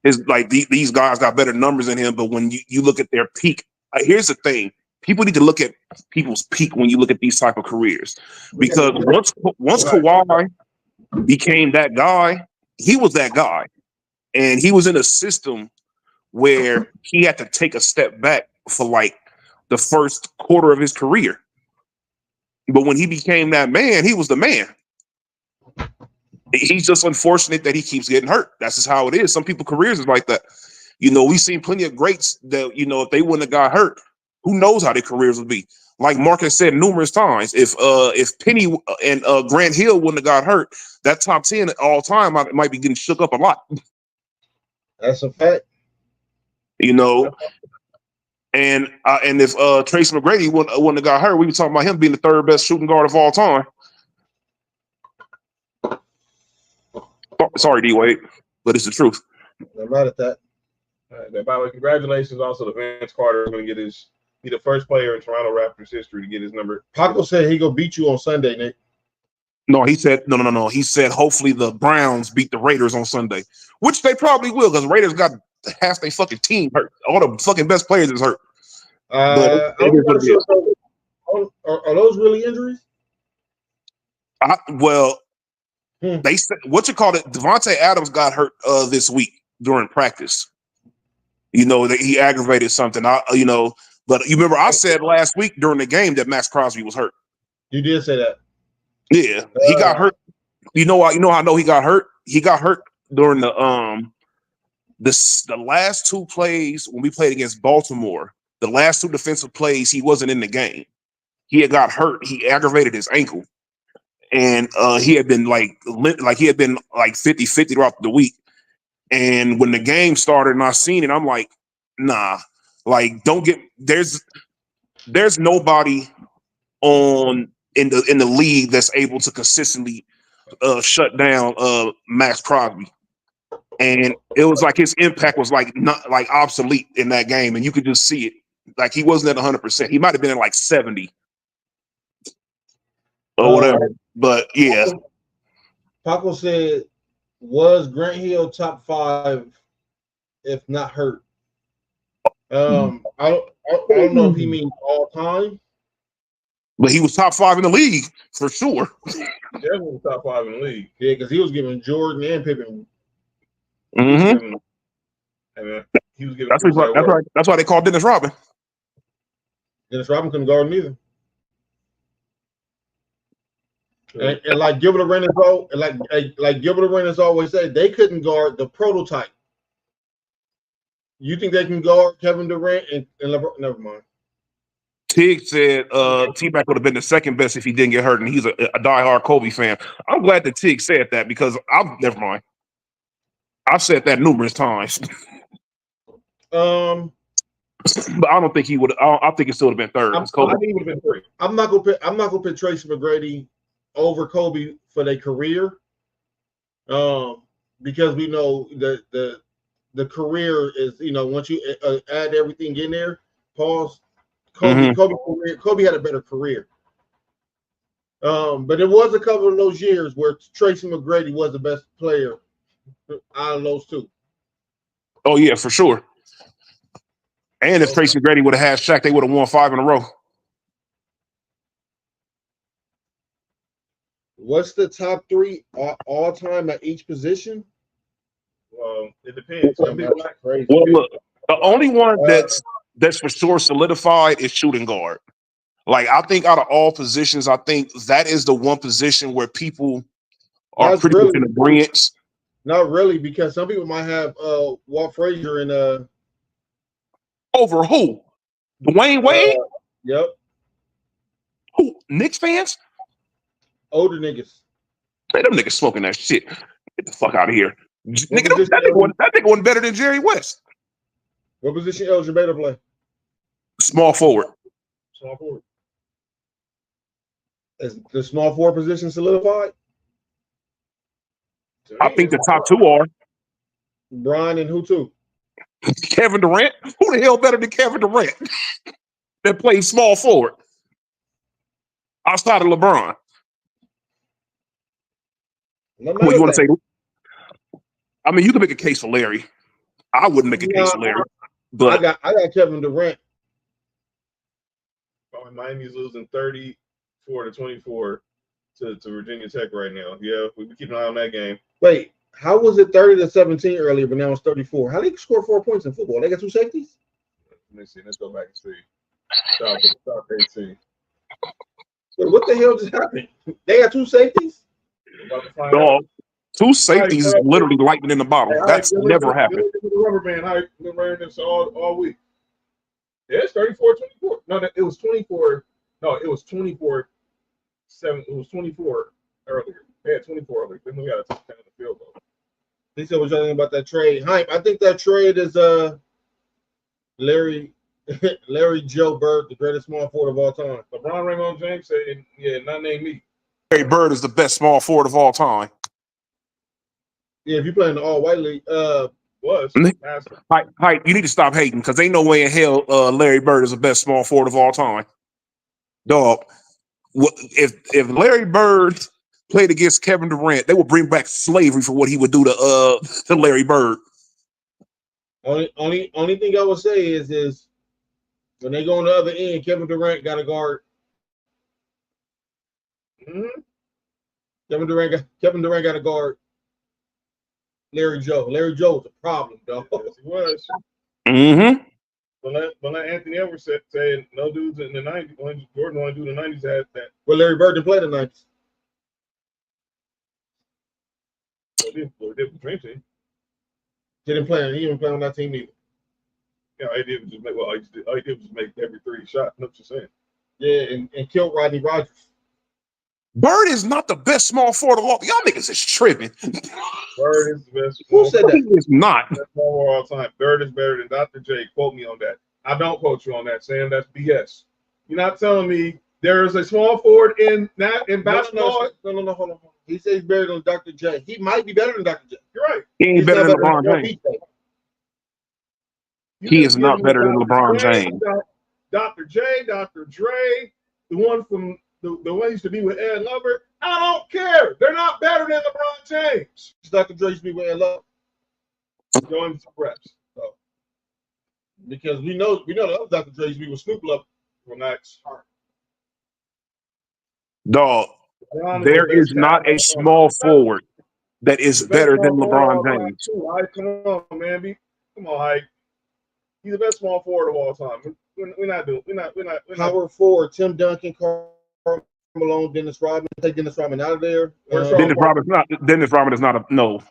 is like these guys got better numbers than him. But when you look at their peak, here's the thing: people need to look at people's peak when you look at these type of careers, because once Kawhi became that guy, he was that guy. And he was in a system where he had to take a step back for like the first quarter of his career. But when he became that man, he was the man. He's just unfortunate that he keeps getting hurt. That's just how it is. Some people's careers is like that. We've seen plenty of greats that, if they wouldn't have got hurt, who knows how their careers would be. Like Marcus said numerous times, if Penny and Grant Hill wouldn't have got hurt, that top 10 all time might be getting shook up a lot. That's a fact. And if Tracy McGrady wouldn't have got hurt, we were talking about him being the third best shooting guard of all time. Sorry, D-Wade, but it's the truth. I'm mad at that. By the way, congratulations also to Vince Carter. Going to be the first player in Toronto Raptors history to get his number. Paco said he gonna beat you on Sunday, Nick. No, he said no. He said hopefully the Browns beat the Raiders on Sunday, which they probably will because the Raiders got half their fucking team hurt. All the fucking best players is hurt. Are those really injuries? They said Devontae Adams got hurt this week during practice. That he aggravated something. But you remember I said last week during the game that Max Crosby was hurt. You did say that. Yeah, he got hurt. I know he got hurt. He got hurt during the last two plays when we played against Baltimore. The last two defensive plays, he wasn't in the game. He had got hurt. He aggravated his ankle, and he had been like 50-50 throughout the week. And when the game started and I seen it, I'm like, nah, like there's nobody in the league that's able to consistently shut down Max Crosby. And it was like his impact was like not like obsolete in that game, and you could just see it. Like he wasn't at 100%. He might have been at like 70 or whatever. But yeah. Paco said, was Grant Hill top 5 if not hurt? I don't know if he means all time. But he was top 5 in the league for sure. Definitely top 5 in the league. Yeah, because he was giving Jordan and Pippen. Mm-hmm. He was giving. That's why they called Dennis Rodman. Dennis Rodman couldn't guard him either. And like Gilbert Arenas always said, they couldn't guard the prototype. You think they can guard Kevin Durant and LeBron? Never mind. Tig said T-Mac would have been the second best if he didn't get hurt, and he's a diehard Kobe fan. I'm glad that Tig said that because never mind. I've said that numerous times. But I don't think he would. I think it still would have been third. I think he would have been 3. I'm not gonna put Tracy McGrady over Kobe for their career, because we know the career is, once you add everything in there. Pause. Kobe had a better career. But there was a couple of those years where Tracy McGrady was the best player out of those two. Oh yeah, for sure. And if Tracy Grady would have had Shaq, they would have won 5 in a row. What's the top 3 all time at each position? Well, it depends. Some people like Crazy. Well, look, the only one that's for sure solidified is shooting guard. Like, I think out of all positions, I think that is the one position where people are That's pretty much in agreement. Not really, because some people might have Walt Frazier and Over who? Dwayne Wade? Yep. Who? Knicks fans? Older niggas. Man, them niggas smoking that shit. Get the fuck out of here. What Nigga, that nigga wasn't better than Jerry West. What position Elgin Baylor play? Small forward. small forward. Is the small forward position solidified? I think the top 2 are Brian and who too? Kevin Durant. Who the hell better than Kevin Durant that plays small forward outside of LeBron? No What you want to matter say? I mean, you can make a case for Larry. I wouldn't make a case for Larry, but I got Kevin Durant. Miami's losing 34-24 to Virginia Tech right now. Yeah, we keep an eye on that game. Wait, how was it 30-17 earlier, but now it's 34? How do you score 4 points in football? They got 2 safeties? Let me see. Let's go back and see. Stop AC. Wait, what the hell just happened? They got 2 safeties? About to find dog, out. 2 safeties is literally lightning in the bottle. That's never happened. The rubber band, how been wearing this all week. Yeah, it's 34-24. No, it was 24. No, it was 24-7. It was 24 earlier. They had 24 earlier. Then we got a touchdown in the field goal. He said, "What y'all think about that trade?" Hype. I think that trade is Larry Joe Bird, the greatest small forward of all time. LeBron Raymond James said, "Yeah, not named me." Larry Bird is the best small forward of all time. Yeah, if you play in the all white league, Was Hype, you need to stop hating because ain't no way in hell Larry Bird is the best small forward of all time. Dog, if Larry Bird played against Kevin Durant, they would bring back slavery for what he would do to Larry Bird. only thing I would say is when they go on the other end, Kevin Durant got a guard. Mm-hmm. Kevin Durant got a guard. Larry Joe was a problem, dog. Yes, he was. Mm-hmm. But like Anthony Edwards said, no dudes in the 90s, when Jordan wanted to do the 90s had that. Well, Larry Bird didn't play the 90s. So he did with the Dream Team. He didn't play on that team either. Yeah, all he did was just make. Well, all he did was just make every 3 shot. That's what you're saying. Yeah, and killed Rodney Rogers. Bird is not the best small forward of all. Y'all niggas is tripping. Bird is the best. Who said that? He is not. Best small forward all time. Bird is better than Dr. J. Quote me on that. I don't quote you on that, Sam. That's BS. You're not telling me there is a small forward in basketball. No, hold on. He says he's better than Dr. J. He might be better than Dr. J. You're right. He ain't He's better not than LeBron James. He is not better than LeBron James. Dr. J, Dr. Dre, the one from the one used to be with Ed Lover. I don't care. They're not better than LeBron James. Dr. Dre used to be with Ed Lover. Going to reps. So, because we know the other Dr. Dre used to be with Snoop Lover. Relax. Dog, there is not a small forward that is better than LeBron James. Come on, man. Come on, Ike. He's the best small forward of all time. We're not doing. We're not. Power forward: Tim Duncan, Karl Malone, Dennis Rodman. Take Dennis Rodman out of there. Dennis Rodman is not a no.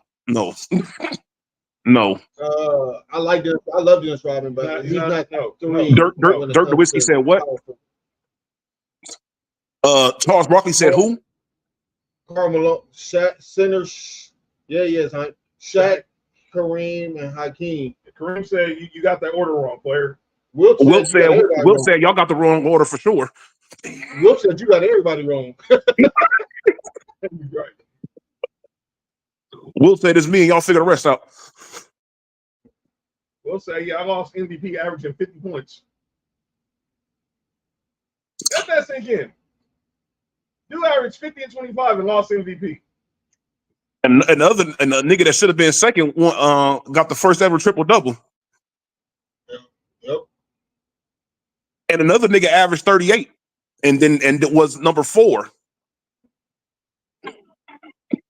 I like Dennis. I love Dennis Rodman, but he's not. Dirk Nowitzki said what? Charles Barkley said who? Karl Malone, Shaq, centers. Yes, Shaq, Kareem, and Hakeem. Kareem said you got that order wrong, player. Will said y'all got the wrong order for sure. Will said you got everybody wrong. Right. Will said it's me and y'all figure the rest out. Will say, I lost MVP averaging 50 points. Let that sink in. You averaged 50 and 25 and lost MVP. And a nigga that should have been second got the first ever triple double. Yep. And another nigga averaged 38, and it was number 4.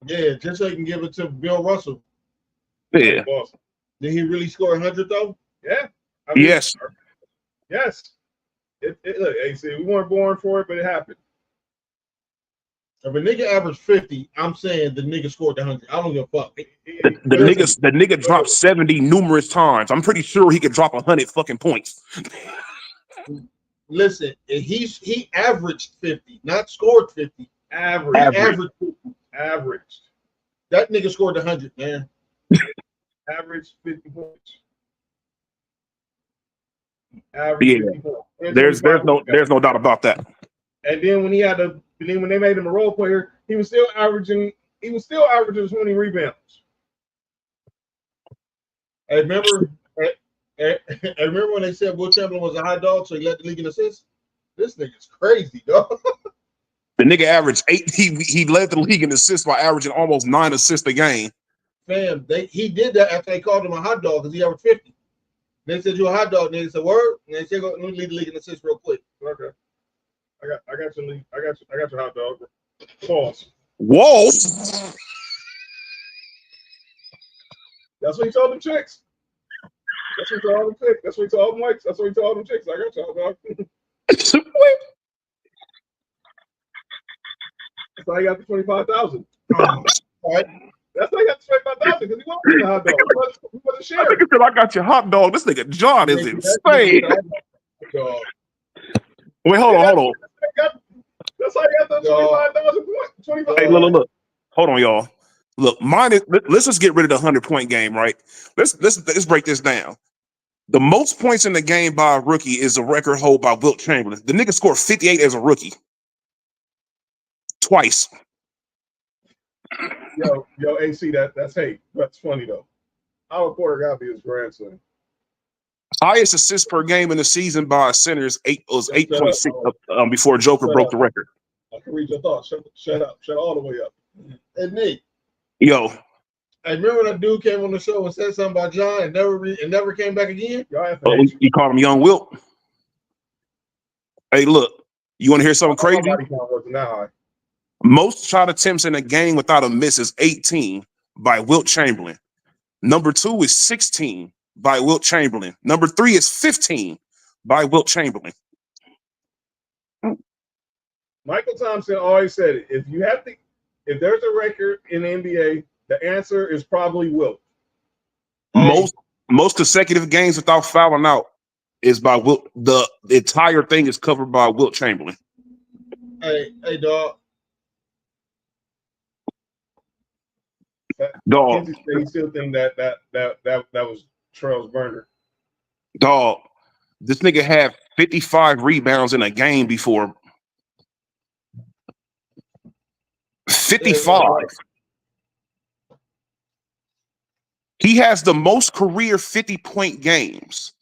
Yeah, just so he can give it to Bill Russell. Yeah. Did he really score 100 though? Yeah. Yes. Yes. Look, AC, we weren't born for it, but it happened. If a nigga averaged 50, I'm saying the nigga scored 100. I don't give a fuck. The nigga dropped 70 numerous times. I'm pretty sure he could drop 100 fucking points. Listen, he averaged 50, not scored 50. Averaged 50. Averaged. That nigga scored 100, man. Averaged 50 points. Average 50 points. There's no doubt about that. And then when they made him a role player, he was still averaging 20 rebounds. I remember when they said Will Chamberlain was a hot dog, so he led the league in assists. This nigga's crazy, dog. The nigga averaged 8. He led the league in assists by averaging almost 9 assists a game. Fam, he did that after they called him a hot dog because he averaged 50. They said you a hot dog, nigga. Said word, and they said go lead the league in assists real quick. Okay, I got your hot dog. Pause. Whoa. That's what he told them chicks. That's what he told them chicks. That's what he told them whites. That's what he told them chicks. I got your hot dog. That's how he got the 25,000. All right. That's how he got the 25,000 because he wasn't a hot dog. He wasn't sharing. I think he said, I got your hot dog. This nigga John is insane. Wait, hold on. That's how you got the 25,000 points. 25. Hey, look. Hold on, y'all. Look, let's just get rid of the 100-point game, right? Let's break this down. The most points in the game by a rookie is a record hold by Wilt Chamberlain. The nigga scored 58 as a rookie. Twice. Yo, AC, that's hate. That's funny though. Our Porter got to be his grandson. Highest assists per game in the season by a center was 8.6 before Joker broke the record. I can read your thoughts. Shut up. Shut all the way up. Hey, Nick. Yo. I remember that dude came on the show and said something about John and never came back again. You called him Young Wilt. Hey, look. You want to hear something crazy? Most shot attempts in a game without a miss is 18 by Wilt Chamberlain. Number 2 is 16 by Wilt Chamberlain. Number 3 is 15 by Wilt Chamberlain. Michael Thompson always said it. If there's a record in the NBA, the answer is probably Wilt. Most consecutive games without fouling out is by Wilt. The entire thing is covered by Wilt Chamberlain. Hey, dog. Dog. He still think that was Charles Burner. Dog. This nigga had 55 rebounds in a game before. 55. He has the most career 50-point games.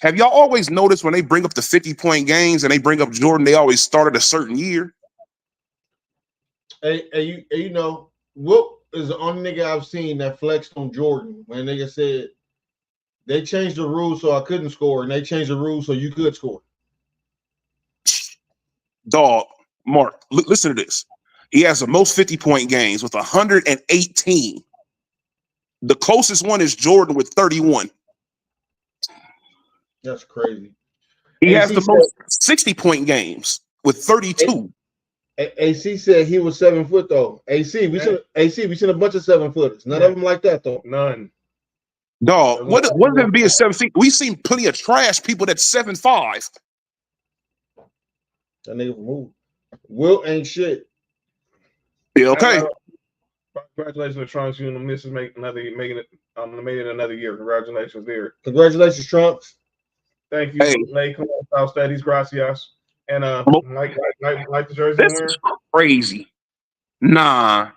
Have y'all always noticed when they bring up the 50-point games and they bring up Jordan, they always started a certain year? Hey, you know, Wilt is the only nigga I've seen that flexed on Jordan when nigga said they changed the rules so I couldn't score and they changed the rules so you could score. Dog, Mark, listen to this. He has the most 50-point games with 118. The closest one is Jordan with 31. That's crazy. He has the most 60-point games with 32. AC said he was 7 foot though. AC, we seen a bunch of 7-footers. None of them like that though. None. Dog, what does it be at 7 feet? We've seen plenty of trash people that's 7'5". That nigga moved. Wilt ain't shit. Yeah, okay. Congratulations to Trunks. You and the missus made it another year. Congratulations there. Congratulations, Trunks. Thank you. Hey. South Studies, gracias. And like the jersey. This is crazy. Nah,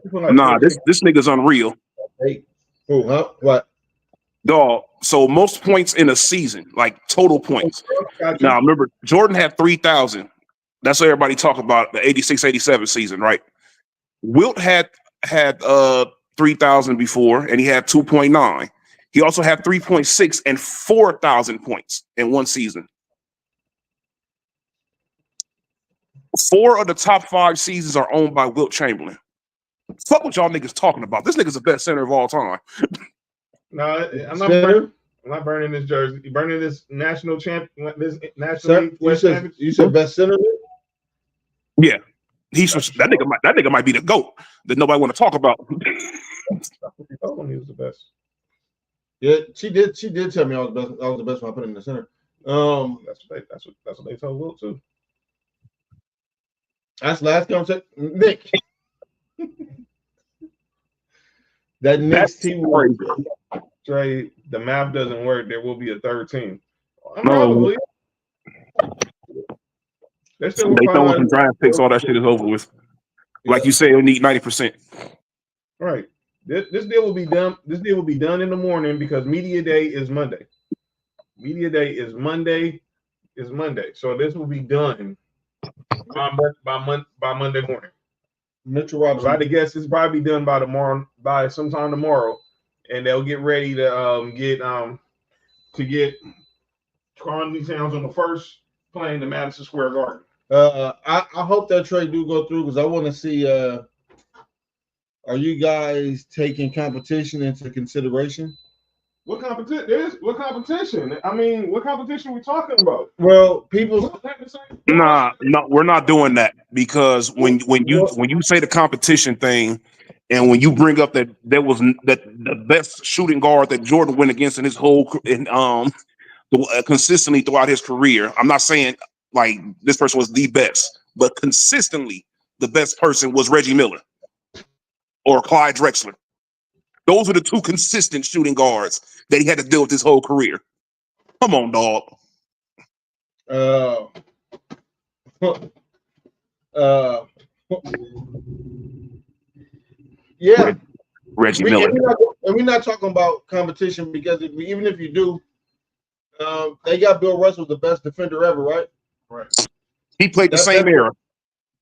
this nigga's unreal. Hey, who? Huh? What? Dog. So most points in a season, like total points. Now remember, Jordan had 3,000. That's what everybody talk about the 86-87 season, right? Wilt had 3,000 before, and he had 2.9. He also had 3.6 and 4,000 points in one season. 4 of the top 5 seasons are owned by Wilt Chamberlain. Fuck what y'all niggas talking about. This nigga's the best center of all time. No, I'm not burning this jersey. You burning this national champ, this national league West championship. You said best center? Yeah. That nigga might be the GOAT that nobody want to talk about. He told him he was the best. Yeah, she did tell me I was the best when I put him in the center. That's what they told Wilt too. That's last conversation. Nick. That next team was Trey, the math doesn't work. There will be a third team. No. They throwing some draft picks. All that shit is over with. Like you say, you need 90%. Right. This deal will be done. This deal will be done in the morning because media day is Monday. Media day is Monday. So this will be done by Monday morning. Mitchell Robinson. If I had to guess, it's probably done by sometime tomorrow, and they'll get ready to get Carnegie Towns on the first plane to Madison Square Garden. I hope that trade do go through because I want to see. Are you guys taking competition into consideration? What competition? What competition? I mean, what competition are we talking about? Well, people. Nah, no, we're not doing that because when you say the competition thing, and when you bring up that there was the best shooting guard that Jordan went against in his whole consistently throughout his career, I'm not saying like this person was the best, but consistently the best person was Reggie Miller or Clyde Drexler. Those are the 2 consistent shooting guards that he had to deal with his whole career. Come on, dog. Yeah. Reggie Miller. And we're not talking about competition because even if you do, they got Bill Russell, the best defender ever, right? Right. He played the same era.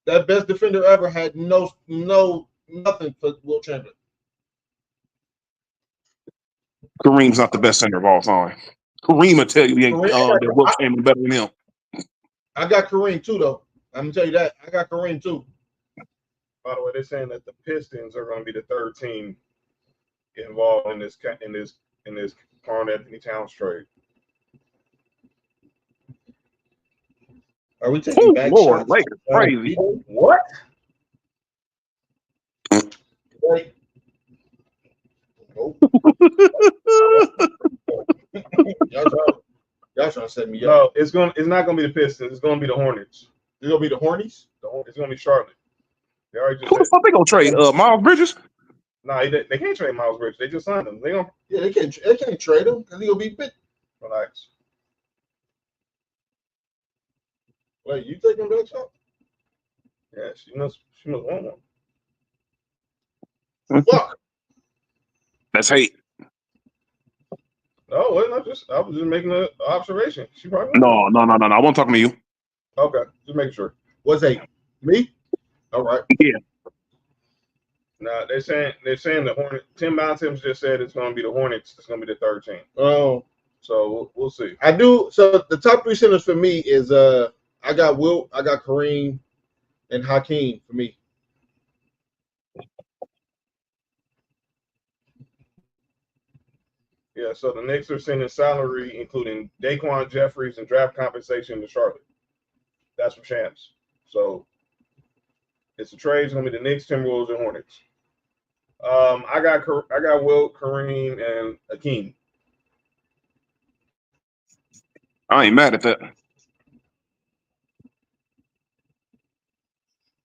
That best defender ever had nothing for Wilt Chamberlain. Kareem's not the best center of all time. Kareem will tell you he ain't that Wilt Chamberlain better than him. I got Kareem too, though. I'm gonna tell you that. I got Kareem too. By the way, they're saying that the Pistons are going to be the third team involved in this Karl Anthony Towns trade. Are we taking back shots? Lakers, crazy. What? Like, y'all trying to set me up. No, it's not going to be the Pistons. It's going to be the Hornets. It's going to be the Hornets? It's going to be Charlotte. They already just who the fuck they gonna trade? Miles Bridges? No, they can't trade Miles Bridges. They just signed him. They can't trade him because he'll be bit. Relax. Wait, you taking back shot? Yeah, she must want one. Fuck. That's hate. No, I was just making an observation. She probably No. I wasn't talking to you. Okay, just making sure. What's hate? Me? All right. Yeah. Nah, they're saying the Hornets. Tim Bontemps just said it's going to be the Hornets. It's going to be the third team. Oh, so we'll see. I do. So the top 3 centers for me is I got Wilt, I got Kareem, and Hakeem for me. Yeah. So the Knicks are sending salary, including Daquan Jeffries and draft compensation to Charlotte. That's for champs. So. It's a trade. It's gonna be the Knicks, Timberwolves, and Hornets. I got Wilt, Kareem, and Hakeem. I ain't mad at that.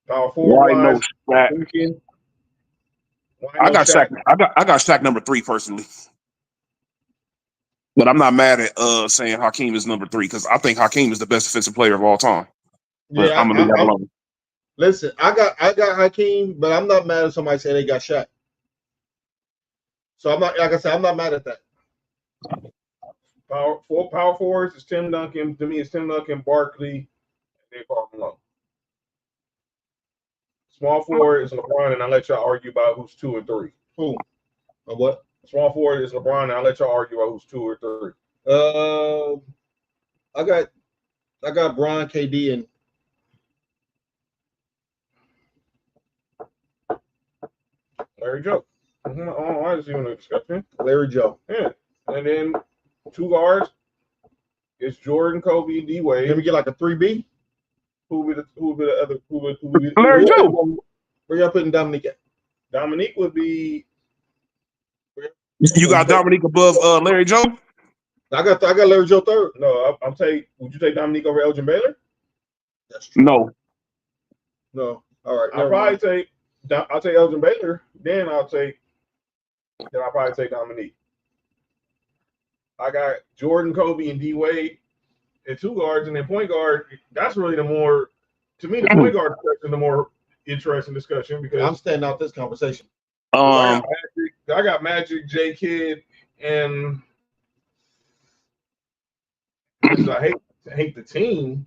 Power forward. Why no Shaq? I got Shaq. I got Shaq number 3 personally, but I'm not mad at saying Hakeem is number 3 because I think Hakeem is the best defensive player of all time. But Yeah, I'm gonna leave that alone. Listen, I got Hakeem, but I'm not mad if somebody say they got Shaq. So I'm not, like I said, I'm not mad at that. Power forwards is Tim Duncan. To me, it's Tim Duncan, Barkley, and Karl Malone. Small forward is LeBron, and I'll let y'all argue about who's 2 and 3. Who? What? Small forward is LeBron, and I'll let y'all argue about who's 2 or 3. I got Bron, KD, and Larry Joe. Oh, I just even a discussion. Larry Joe. Yeah. And then 2 guards. It's Jordan, Kobe, and D Wade. Let me get like a 3B. Who would be the other? Who would be Larry Joe. Where y'all putting Dominique at? Dominique would be. You got Dominique above Larry Joe? I got Larry Joe third. No, I'm take. Would you take Dominique over Elgin Baylor? That's true. No. No. All right. I'll probably take. I'll take Elgin Baylor. Then I'll probably take Dominique. I got Jordan, Kobe, and D Wade at 2 guards, and then point guard. That's really the more, to me, the point guard discussion, the more interesting discussion because I'm standing out this conversation. I got Magic, J Kidd, and I hate the team.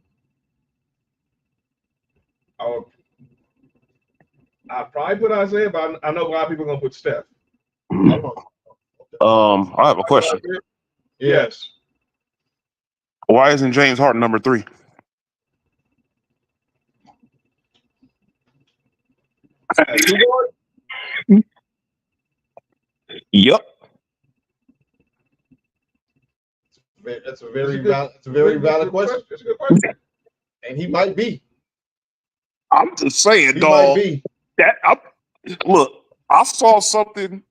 I'd probably put Isaiah, but I know a lot of people are gonna put Steph. I have a question. Yes. Why isn't James Harden number 3? Yep. That's a very valid question. That's a good question. And he might be. I'm just saying, He dog. might be. Look, I saw something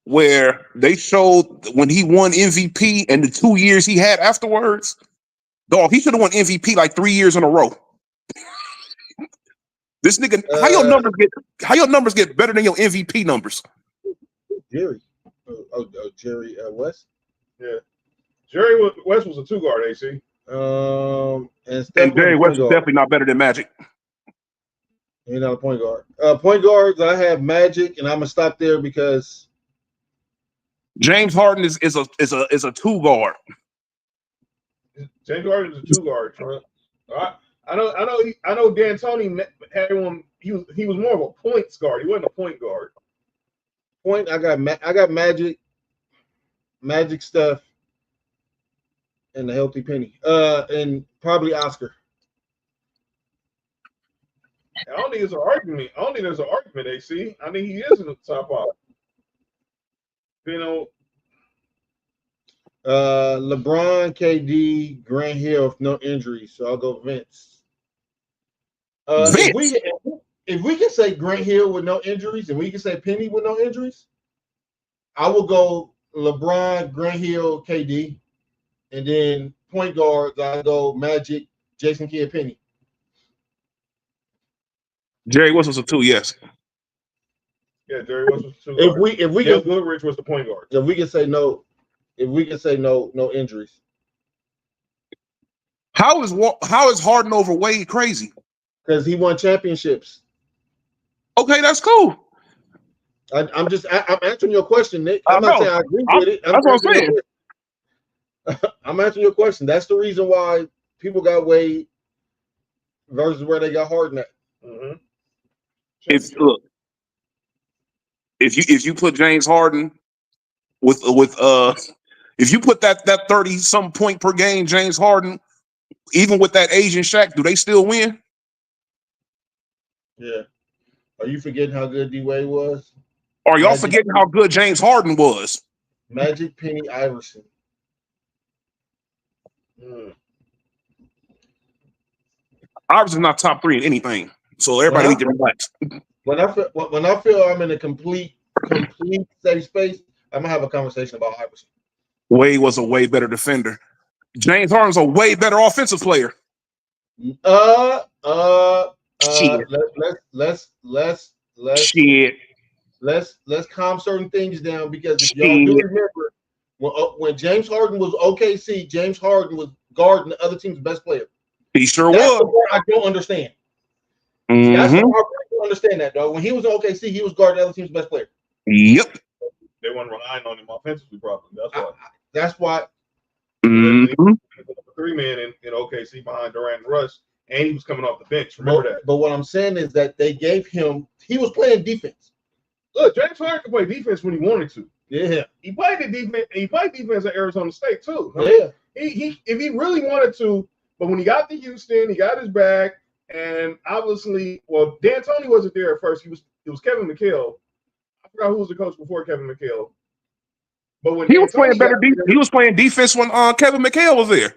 where they showed when he won MVP and the 2 years he had afterwards. Dog, he should have won MVP like 3 years in a row. This nigga, how your numbers get better than your MVP numbers? Jerry. Jerry West. Yeah. Jerry West was a 2 guard, AC. And Jerry West is definitely not better than Magic. He's not a point guard. Point guards, I have Magic, and I'm gonna stop there because James Harden is a 2 guard. James Harden is a 2 guard. I know D'Antoni had one. He was more of a points guard. He wasn't a point guard. I got Magic, Steph, and the healthy Penny. And probably Oscar. I don't think there's an argument. AC. I think he is in the top 5. You know. LeBron, KD, Grant Hill with no injuries, so I'll go Vince. If we can say Grant Hill with no injuries, and we can say Penny with no injuries, I will go LeBron, Grant Hill, KD, and then point guards. I go Magic, Jason Kidd, Penny. Jerry West was a 2, yes. Yeah, Jerry West was a 2 guard. If we can, Goodrich was the point guard. If we can say no injuries. How is Harden over Wade crazy? Because he won championships. Okay, that's cool. I'm answering your question, Nick. I'm not saying I agree with it. That's what I'm saying. I'm answering your question. That's the reason why people got Wade versus where they got Harden at. Mm-hmm. If you put James Harden with if you put that 30-some point per game James Harden, even with that Asian Shaq, do they still win? Yeah. Are you forgetting how good D Wade was? Are y'all forgetting how good James Harden was? Magic, Penny, Iverson. Iverson's not top 3 in anything, so everybody needs to relax. When I feel I'm in a complete safe space, I'm gonna have a conversation about Iverson. Wade was a way better defender. James Harden's a way better offensive player. Shit. Let's calm certain things down because if y'all do remember when James Harden was OKC, James Harden was guarding the other team's best player. He sure That's was. The part I don't understand. Mm-hmm. That's the part I don't understand that, dog. When he was in OKC, he was guarding the other team's best player. Yep. They weren't relying on him offensively, probably. That's why. Mm-hmm. 3-man in OKC behind Durant and Russ, and he was coming off the bench. Remember that. But what I'm saying is that they gave him. He was playing defense. Look, James Harden could play defense when he wanted to. Yeah. He played the defense. He played defense at Arizona State too. Yeah. He if he really wanted to, but when he got to Houston, he got his back, and obviously, well, D'Antoni wasn't there at first. It was Kevin McHale. I forgot who was the coach before Kevin McHale. But when He was D'Antoni playing better. got He was playing defense when Kevin McHale was there.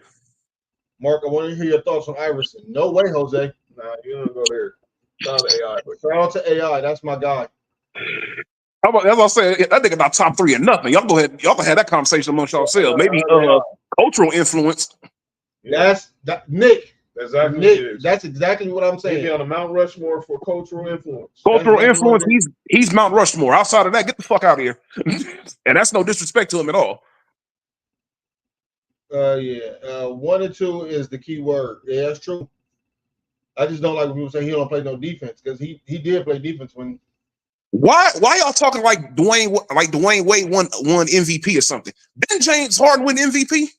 Mark, I want to hear your thoughts on Iverson. No way, Jose. nah, you don't go there. Shout out to AI. Shout out to AI. That's my guy. How about, as I said, I think about top 3 or nothing. Y'all go ahead. Y'all can have that conversation amongst yourselves. Maybe cultural influence. That's Nick. Exactly. Nick, that's exactly what I'm He'd saying. be on the Mount Rushmore for cultural influence. Cultural That's influence. He's Mount Rushmore. Outside of that, get the fuck out of here. And that's no disrespect to him at all. Yeah. 1 and 2 is the key word. Yeah, that's true. I just don't like when people say he don't play no defense because he did play defense when. Why y'all talking like Dwayne Wade won MVP or something? Didn't James Harden win MVP?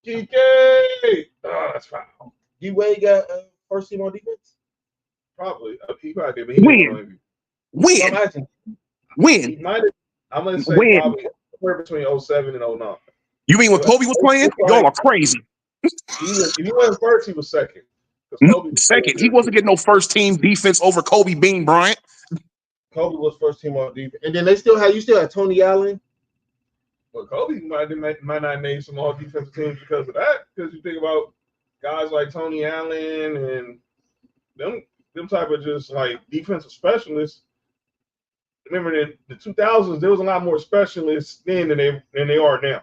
GK. Oh, that's foul. D-Wade got first team on defense? Probably. He probably did. But he didn't When? He might have. I'm going to say probably somewhere between 07 and 09. You mean when Kobe was playing? Y'all are crazy. If he wasn't first, he was second. Second. He wasn't getting no first team defense over Kobe Bean Bryant. Kobe was first team on defense. And then you still had Tony Allen. But Kobe might not have made some all defensive teams because of that. Because you think about guys like Tony Allen and them type of just like defensive specialists. Remember in the 2000s, there was a lot more specialists then than they are now.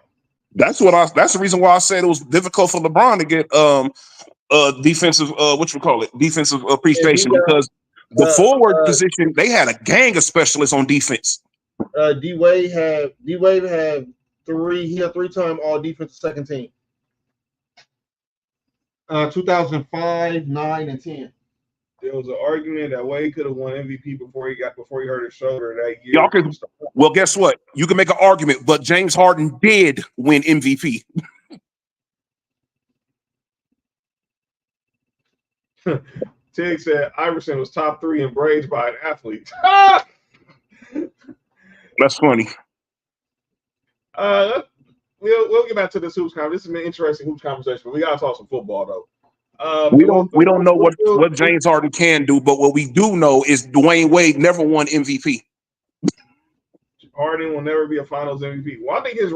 That's the reason why I said it was difficult for LeBron to get defensive defensive appreciation because the forward position they had a gang of specialists on defense. D-Wade had 3. He had 3-time all defensive second team. 2005, 9, and 10. There was an argument that Wade could have won MVP before he hurt his shoulder that year. Y'all could. Well, guess what? You can make an argument, but James Harden did win MVP. Tig said Iverson was top 3 in braids by an athlete. That's funny. We'll get back to this hoops conversation. This has been an interesting hoops conversation, but we gotta talk some football though. We don't know what James Harden can do, but what we do know is Dwayne Wade never won MVP. Harden will never be a Finals MVP. Well, I think his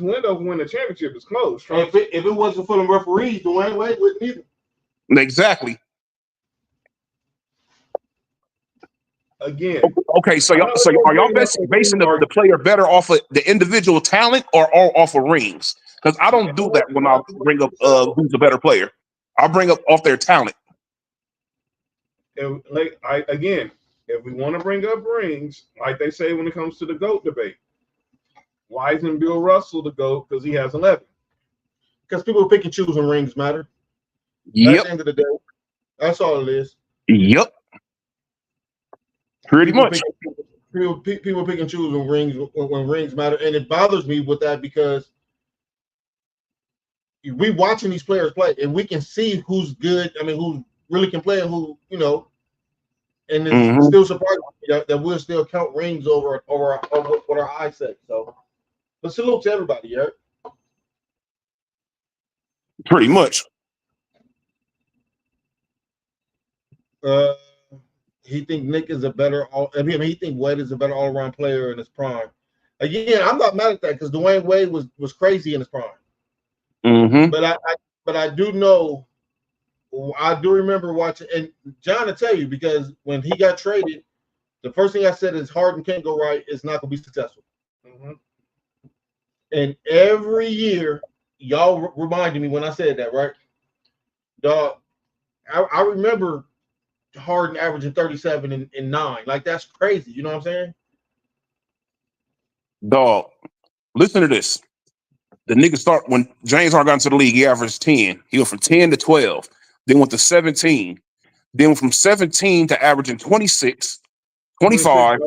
window to win the championship is closed. If it wasn't for the referees, Dwayne Wade wouldn't either. Exactly. Again. Okay, so are y'all basing the player better off of the individual talent or all off of rings? Because I don't do that when I bring up who's a better player. I bring up off their talent. If we want to bring up rings, like they say when it comes to the GOAT debate, why isn't Bill Russell the GOAT? Because he has 11. Because people pick and choose when rings matter. Yep. At the end of the day, that's all it is. Yep. Pretty much. People pick and choose when rings matter, and it bothers me with that because we watching these players play, and we can see who's good. I mean, who really can play, and who and it's still surprising that we'll still count rings over what our eyes say. So, but salute to everybody, yeah. Pretty much. He think Nick is a better. He think Wade is a better all-around player in his prime. Again, I'm not mad at that because Dwayne Wade was crazy in his prime. Mm-hmm. But I do know. I do remember watching, and John will tell you because when he got traded, the first thing I said is Harden can't go right. It's not going to be successful. Mm-hmm. And every year, y'all reminded me when I said that, right? Dog, I remember Harden averaging 37 and 9. Like, that's crazy. You know what I'm saying? Dog, listen to this. The nigga when James Harden got into the league, he averaged 10. He went from 10 to 12. Then went to 17. Then went from 17 to averaging 26, 25.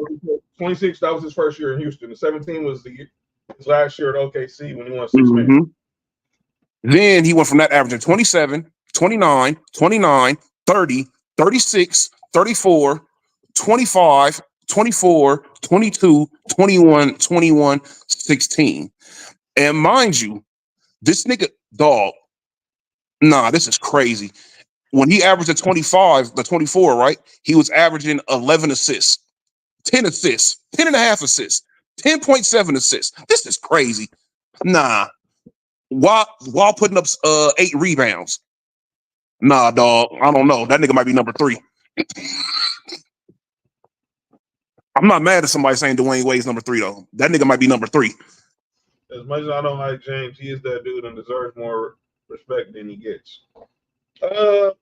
26, that was his first year in Houston. The 17 was his last year at OKC when he won 6 minutes. Then he went from that averaging 27, 29, 29, 30, 36, 34, 25, 24, 22, 21, 21, 16. And mind you, this nigga, dog, this is crazy. When he averaged the 24, right, he was averaging 11 assists. 10 assists, 10.5 assists, 10.7 assists. This is crazy. Nah. While putting up 8 rebounds. Nah, dog. I don't know. That nigga might be number 3. I'm not mad at somebody saying Dwayne Wade's number 3 though. That nigga might be number 3. As much as I don't like James, he is that dude and deserves more respect than he gets. Let's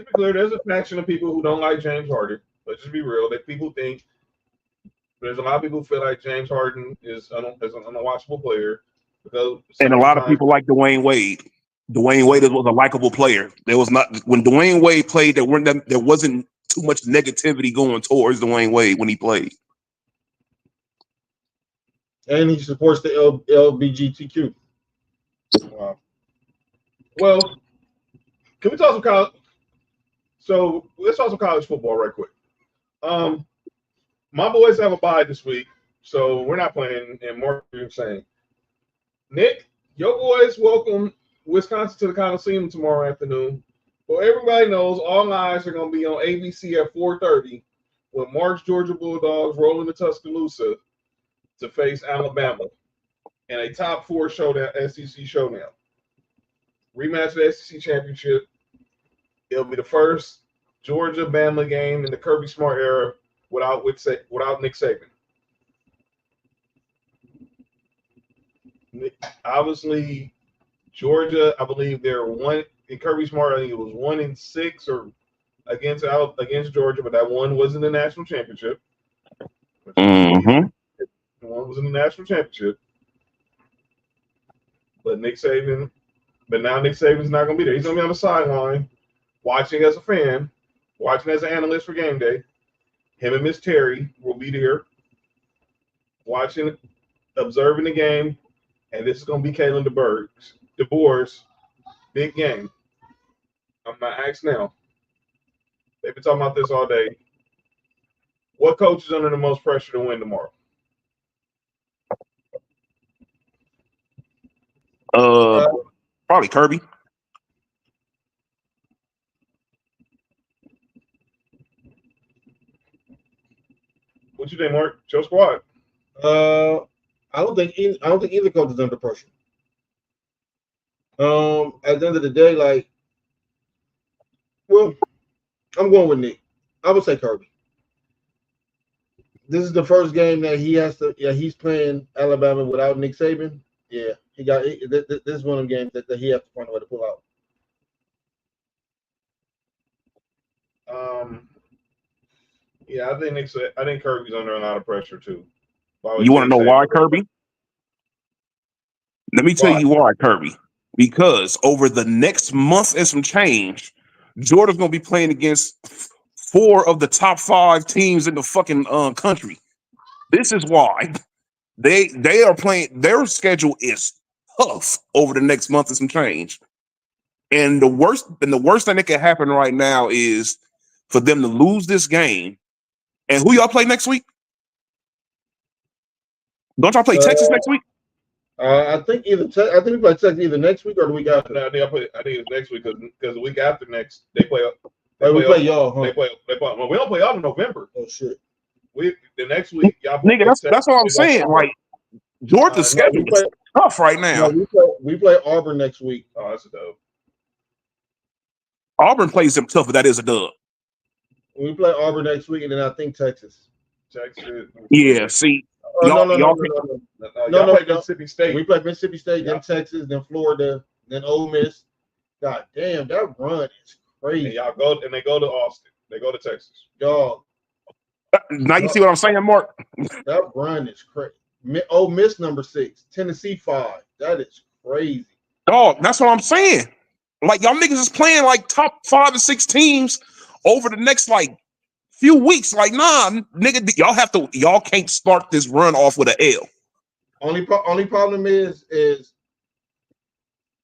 be clear, there's a faction of people who don't like James Harden. Let's just be real. That people think there's a lot of people who feel like James Harden is an unwatchable player. And a lot of people like Dwayne Wade. Dwayne Wade was a likable player. There was not when Dwayne Wade played, there wasn't too much negativity going towards Dwayne Wade when he played. And he supports the LGBTQ. Wow. Well, can we talk some college? So let's talk some college football right quick. My boys have a bye this week, so we're not playing. And more saying, Nick, your boys welcome Wisconsin to the Coliseum tomorrow afternoon. Well, everybody knows all eyes are going to be on ABC at 4:30 when Mark's Georgia Bulldogs roll into Tuscaloosa to face Alabama in a top 4 showdown, SEC showdown. Rematch of the SEC championship. It'll be the first Georgia-Bama game in the Kirby Smart era without Nick Saban. Obviously, Georgia, I believe they're one in Kirby Smart. I think it was 1-6 or against Georgia, but that one was in the national championship. Mm-hmm. One was in the national championship. But now Nick Saban's not going to be there. He's going to be on the sideline, watching as a fan, watching as an analyst for game day. Him and Miss Terry will be there, watching, observing the game, and this is going to be Kalen DeBoer's big game. I'm not asked now. They've been talking about this all day. What coach is under the most pressure to win tomorrow? Probably Kirby. What you think, Mark? Your squad. I don't think either coach is under pressure. At the end of the day, I'm going with Nick. I would say Kirby. This is the first game that he has to. Yeah, he's playing Alabama without Nick Saban. Yeah, this is one of the games that he has to find a way to pull out. Yeah, I think Kirby's under a lot of pressure too. You want to know why, Kirby? Let me tell you why, Kirby. Because over the next month and some change, Georgia's going to be playing against 4 of the top 5 teams in the fucking country. This is why they are playing. Their schedule is tough over the next month and some change. And the worst thing that can happen right now is for them to lose this game. And who y'all play next week? Don't y'all play Texas next week? I think we play Texas either next week or the week after. No, I think it's next week because the week after next they play. We play y'all. Huh? They play. Well, we don't play y'all in November. Oh shit. The next week y'all. Nigga, that's what I'm saying. Like Georgia's schedule is tough right now. No, we play Auburn next week. Oh, that's a dub. Auburn plays them tough, but that is a dub. We play Auburn next week, and then I think Texas. Yeah, see. No. Play Mississippi State. We play Mississippi State, then Texas, then Florida, then Ole Miss. God damn, that run is crazy. And they go to Austin. They go to Texas. Dog. Now you see what I'm saying, Mark? That run is crazy. Ole Miss number 6, Tennessee 5. That is crazy. Dog, that's what I'm saying. Like y'all niggas is playing like top 5 or 6 teams over the next few weeks. Like, nah, nigga, y'all can't start this run off with an L. Only problem is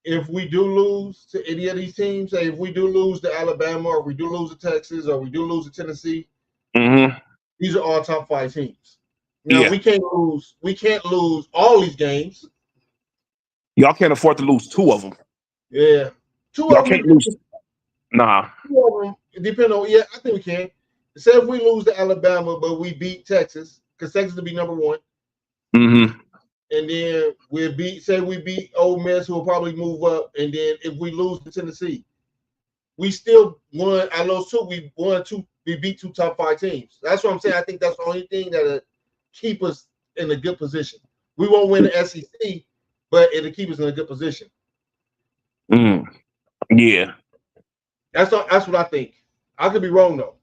if we do lose to any of these teams, say if we do lose to Alabama or we do lose to Texas or we do lose to Tennessee, these are all top 5 teams. Now we can't lose all these games. Y'all can't afford to lose 2 of them. Yeah. 2 y'all of them. Can't lose. Nah. 2 of them. It depends on I think we can. say if we lose to Alabama, but we beat Texas, because Texas will be number 1. Mm-hmm. And then we beat Ole Miss, who will probably move up. And then if we lose to Tennessee, we still won. I know too. We beat 2 top 5 teams. That's what I'm saying. I think that's the only thing that'll keep us in a good position. We won't win the SEC, but it'll keep us in a good position. Yeah. That's what I think. I could be wrong though.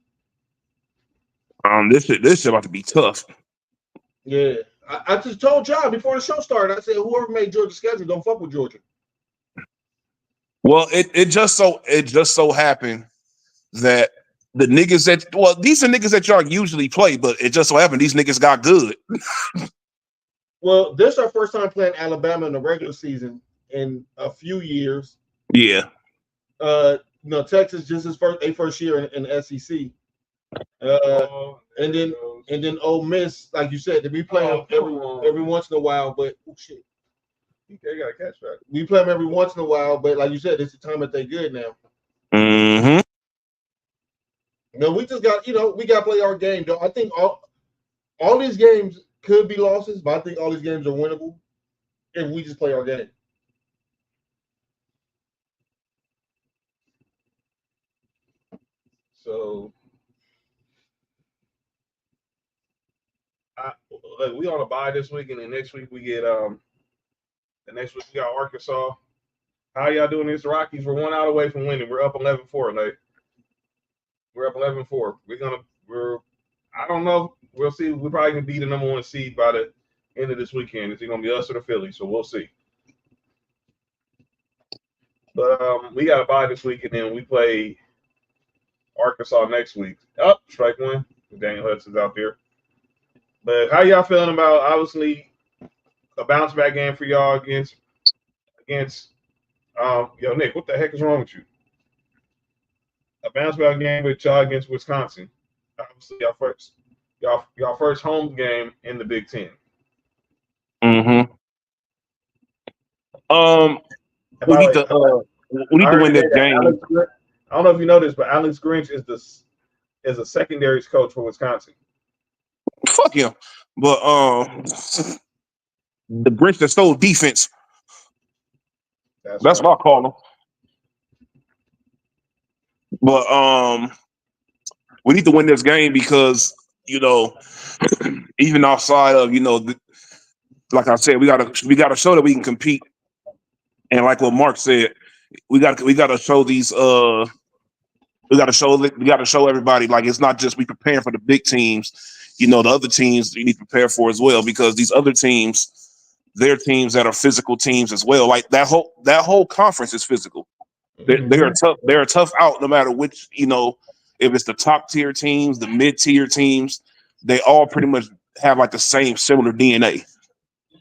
This is about to be tough. Yeah. I just told y'all before the show started, I said whoever made Georgia's schedule don't fuck with Georgia. Well, it just so happened that the niggas these are niggas that y'all usually play, but it just so happened these niggas got good. Well, this is our first time playing Alabama in the regular season in a few years. Yeah. Texas just his first year in the SEC. And then Ole Miss, like you said, they be playing every once in a while, but shit. They got a catch back. We play them every once in a while, but like you said, it's the time that they're good now. Mm-hmm. We just got, we got to play our game, though. I think all these games could be losses, but I think all these games are winnable if we just play our game. So, we on a bye this week, and then next week we get we got Arkansas. How y'all doing this? Rockies, we're 1 out away from winning. We're up 11-4, like we're up 11-4. I don't know. We'll see. We're probably gonna be the number 1 seed by the end of this weekend. Is it gonna be us or the Phillies? So we'll see. But we got a bye this week, and then we play Arkansas next week. Strike 1. Daniel Hudson's out there. But how y'all feeling about obviously a bounce back game for y'all against Nick, what the heck is wrong with you? A bounce back game with y'all against Wisconsin. Obviously y'all first home game in the Big Ten. Mm-hmm. We need to win this game. I don't know if you know this, but Alex Grinch is a secondaries coach for Wisconsin. Fuck him. But the Grinch that stole defense. That's what I call him. But we need to win this game because even outside of like I said, we gotta show that we can compete. And like what Mark said, we gotta show these we gotta show everybody, like, it's not just we preparing for the big teams. The other teams you need to prepare for as well, because these other teams, they're teams that are physical teams as well. Like that whole conference is physical. They're a tough out no matter which, if it's the top tier teams, the mid tier teams, they all pretty much have like the same similar DNA.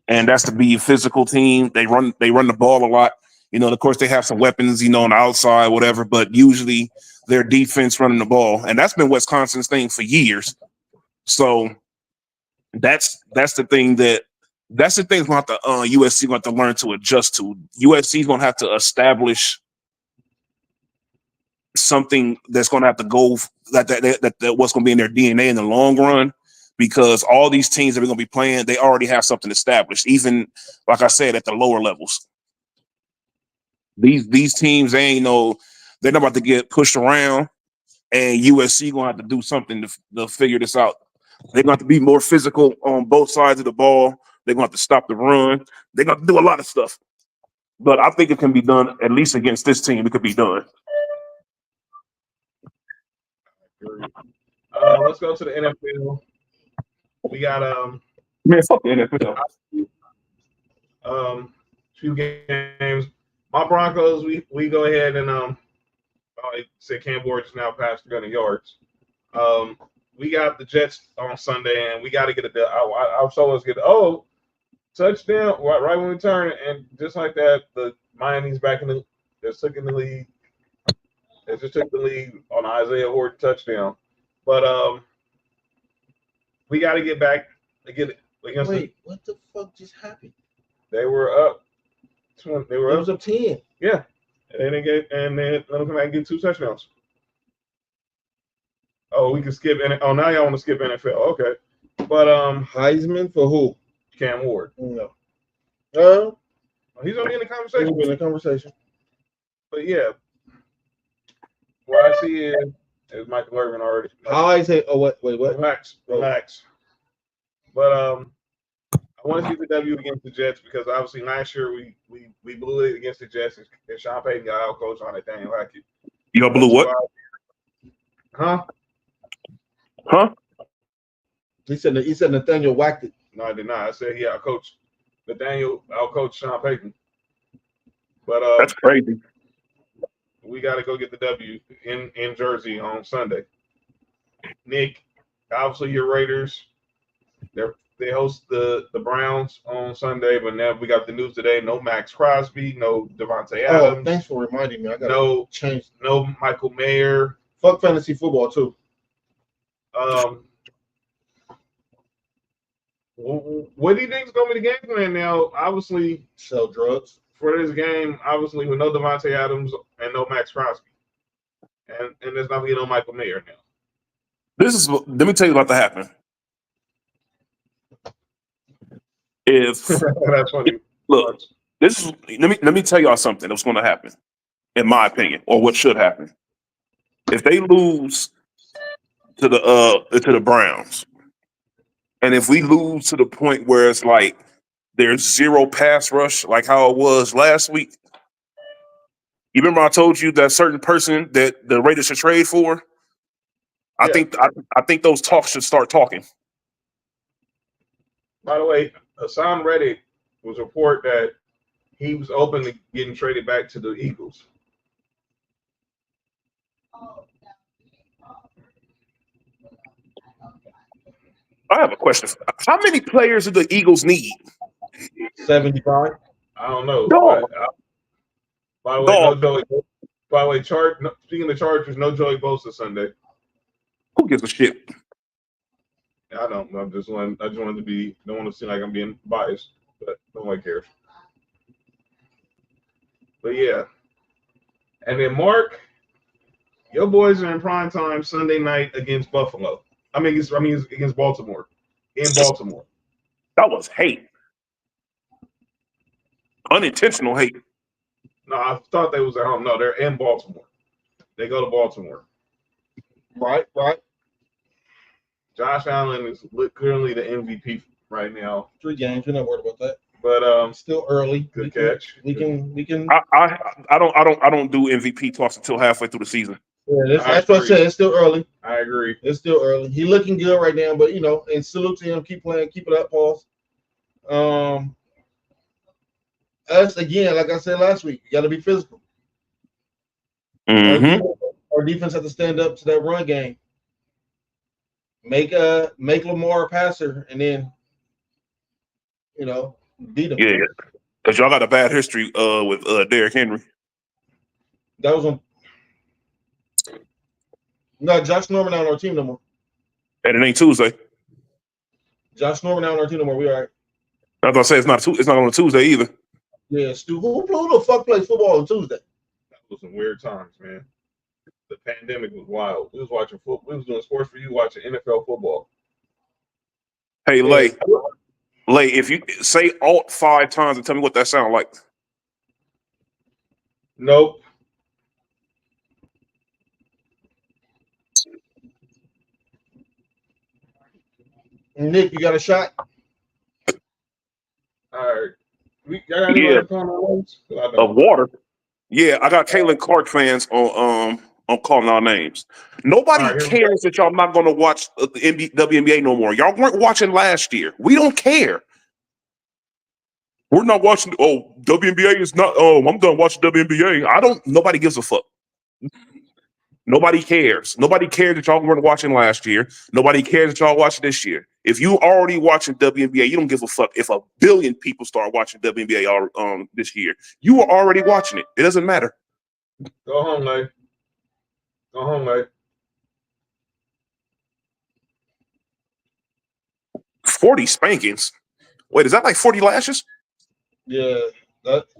And that's to be a physical team. They run the ball a lot. Of course they have some weapons, on the outside, whatever, but usually their defense running the ball. And that's been Wisconsin's thing for years. So that's the thing that USC going to learn to adjust to. USC is going to have to establish something that's going to have to go that what's going to be in their DNA in the long run, because all these teams that we're going to be playing, they already have something established. Even like I said, at the lower levels, these teams they're not about to get pushed around, and USC going to have to do something to figure this out. They're going to have to be more physical on both sides of the ball. They're going to have to stop the run. They're going to do a lot of stuff. But I think it can be done, at least against this team. It could be done. Let's go to the NFL. We got fuck the NFL. Few games. My Broncos, we go ahead and I said Cam Ward is now past 300 yards. We got the Jets on Sunday, and we got to get our solos get touchdown right when we turn, and just like that, the Miami's back in they're taking the lead. They just took the lead on Isaiah Horton touchdown, but we got to get back to get it. Wait, what the fuck just happened? They were up. They were up 10. Yeah, and then let them come back and get 2 touchdowns. Oh, we can skip NFL. Oh, now y'all want to skip NFL. Okay. But Heisman for who? Cam Ward. No. He's gonna be in the He'll conversation. be in the conversation. But yeah. What I see is Michael Irvin already. I say, oh wait, what? Relax. But I want to see the W against the Jets because obviously last year we blew it against the Jets and Sean Payton got out coached on Nathaniel Hackett. Y'all blew what? Huh? He said Nathaniel whacked it. No, I did not. I said he out coached Nathaniel out coached Sean Payton. But that's crazy. We got to go get the W in Jersey on Sunday. Nick, obviously your Raiders, they host the Browns on Sunday, but now we got the news today: no Max Crosby, no Devontae Adams. Oh, thanks for reminding me. I got no change. No Michael Mayer. Fuck fantasy football too. What do you think is going to be the game plan now? Obviously, sell drugs for this game. Obviously, with no Devontae Adams and no Max Crosby, and there's not going to be no Michael Mayer now. Let me tell you about to happen. If that's funny. Look, let me tell y'all something that's going to happen, in my opinion, or what should happen. If they lose to the Browns, and if we lose to the point where it's like there's zero pass rush, like how it was last week. You remember I told you that certain person that the Raiders should trade for? I think those talks should start talking. By the way, Hassan Reddick was report that he was open to getting traded back to the Eagles. I have a question. How many players do the Eagles need? 75. I don't know. No. By the way, no Joey. By the way, speaking of Chargers, no Joey Bosa Sunday. Who gives a shit? I don't. I just wanted to be. Don't want to seem like I'm being biased, but nobody cares. But yeah, and then Mark, your boys are in prime time Sunday night against Buffalo. Against Baltimore. In Baltimore. That was hate. Unintentional hate. No, I thought they was at home. No, they're in Baltimore. They go to Baltimore. Right. Josh Allen is clearly the MVP right now. 3 games. We're not worried about that. But still early. Good catch. We can. I don't do MVP talks until halfway through the season. Yeah, that's what I said. It's still early. I agree. It's still early. He's looking good right now, but and salute to him. Keep playing. Keep it up, Pauls. Us again, like I said last week, you got to be physical. Mm-hmm. Our defense has to stand up to that run game. Make Lamar a passer, and then beat him. Yeah, because y'all got a bad history with Derrick Henry. That was on. No, Josh Norman not on our team no more. And it ain't Tuesday. Josh Norman not on our team no more. We all right. I was gonna say it's not on a Tuesday either. Yeah, Stu. Who the fuck plays football on Tuesday? That was some weird times, man. The pandemic was wild. We was watching football. We was doing Sports4U watching NFL football. Hey, Lay, if you say alt 5 times and tell me what that sounds like. Nope. Nick, you got a shot? All right. Of water. Yeah, I got Caitlin Clark fans on calling our names. Nobody cares that y'all not going to watch the WNBA no more. Y'all weren't watching last year. We don't care. We're not watching. Oh, WNBA is not. Oh, I'm done watching WNBA. Nobody gives a fuck. Nobody cares. Nobody cares that y'all weren't watching last year. Nobody cares that y'all watching this year. If you already watching WNBA, you don't give a fuck if 1 billion people start watching WNBA this year. You are already watching it. It doesn't matter. Go home, Lay. Go home, Lay. 40 spankings. Wait, is that like 40 lashes? Yeah,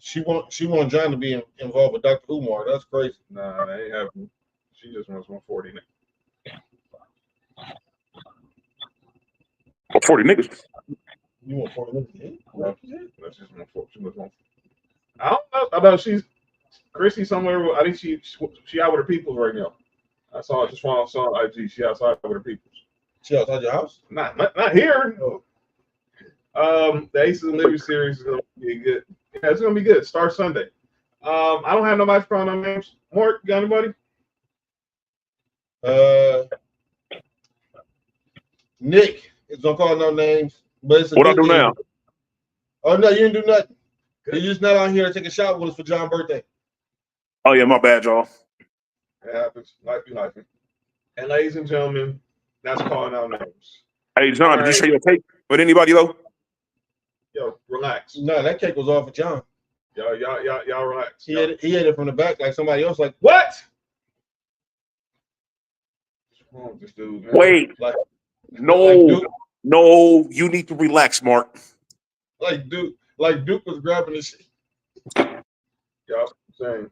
she want John to be involved with Dr. Umar. That's crazy. Nah, that ain't happening. She just wants 140 now. 40 niggas. You want 40 minutes? That's just one. I don't know. I know she's Chrissy somewhere. I think she out with her people right now. I saw it just while I saw IG. She outside with her people. She outside your house? Not here. No. The Aces and Liberty series is gonna be good. Yeah, it's gonna be good. Start Sunday. I don't have no match calling no names. Mark, you got anybody? Nick is gonna call no names, but it's a What I good do game. now? Oh no, you didn't do nothing. You're just not on here to take a shot with us for John's birthday. Oh yeah, my bad, y'all. It happens. Life be life. And ladies and gentlemen, that's calling out names. Hey John, did you share your tape with anybody though? Yo, relax. No, that cake was off for John. Y'all relax. He had it from the back like somebody else. Like What? What's wrong with this dude, man? Wait, like no, you need to relax, Mark. Duke was grabbing the shit. Y'all saying.